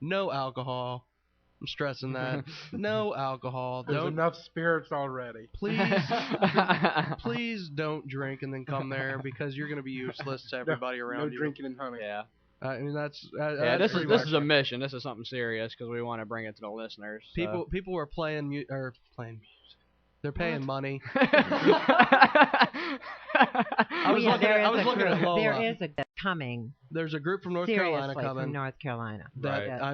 No alcohol. I'm stressing that. No alcohol. There's enough spirits already. Please don't drink and then come there because you're going to be useless to everybody around you. No drinking and honey. Yeah. I mean that's this is a mission. This is something serious because we want to bring it to the listeners. So. People are playing music. They're paying money. I was looking at Lola. There is a coming. There's a group from North Carolina coming. From North Carolina. I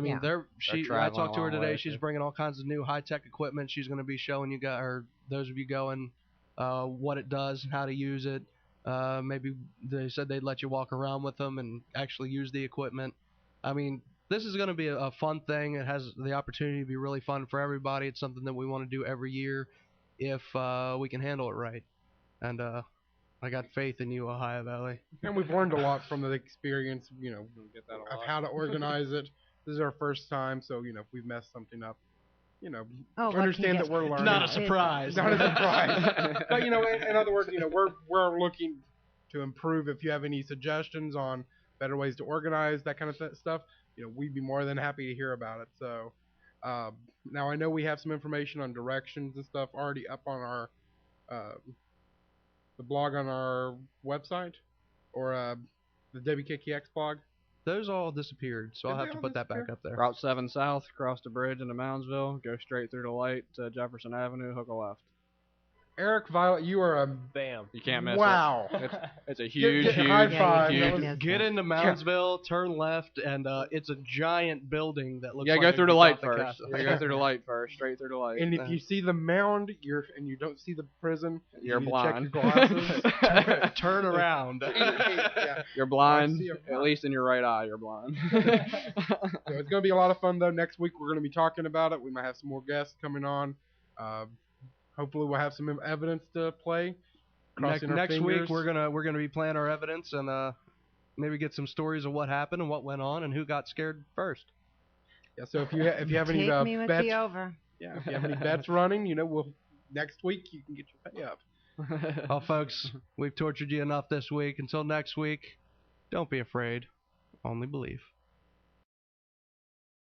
talked to her today. She's bringing all kinds of new high-tech equipment. She's going to be showing you guys, or those of you going, what it does and how to use it. Maybe they said they'd let you walk around with them and actually use the equipment. I mean, this is going to be a fun thing. It has the opportunity to be really fun for everybody. It's something that we want to do every year if we can handle it right. And I got faith in you, Ohio Valley. And we've learned a lot from the experience, of how to organize it. This is our first time, so, if we've messed something up, understand that we're learning. Not a surprise. Not a surprise. But, in other words, we're looking to improve. If you have any suggestions on better ways to organize that kind of stuff, we'd be more than happy to hear about it. So, now I know we have some information on directions and stuff already up on our the blog on our website, or the WKKX blog. Those all disappeared, so I'll have to put that back up there. Route 7 south, cross the bridge into Moundsville, go straight through the light to Jefferson Avenue, hook a left. Eric Violet, you are a bam. You can't miss wow. it. It's a huge, high five. Get into Moundsville, turn left, and it's a giant building that looks. You gotta go through the light first. You go through the light first, straight through the light. And if you see the mound, and you don't see the prison, you're blind. Check your glasses. Turn around. You're blind. At least in your right eye, you're blind. So it's gonna be a lot of fun though. Next week we're gonna be talking about it. We might have some more guests coming on. Hopefully we'll have some evidence to play. Next week we're gonna be playing our evidence and maybe get some stories of what happened and what went on and who got scared first. Yeah. So if you have any Take me with bets, the over. Yeah. If you have any bets running, we'll next week you can get your pay up. Well, folks, we've tortured you enough this week. Until next week, don't be afraid. Only believe.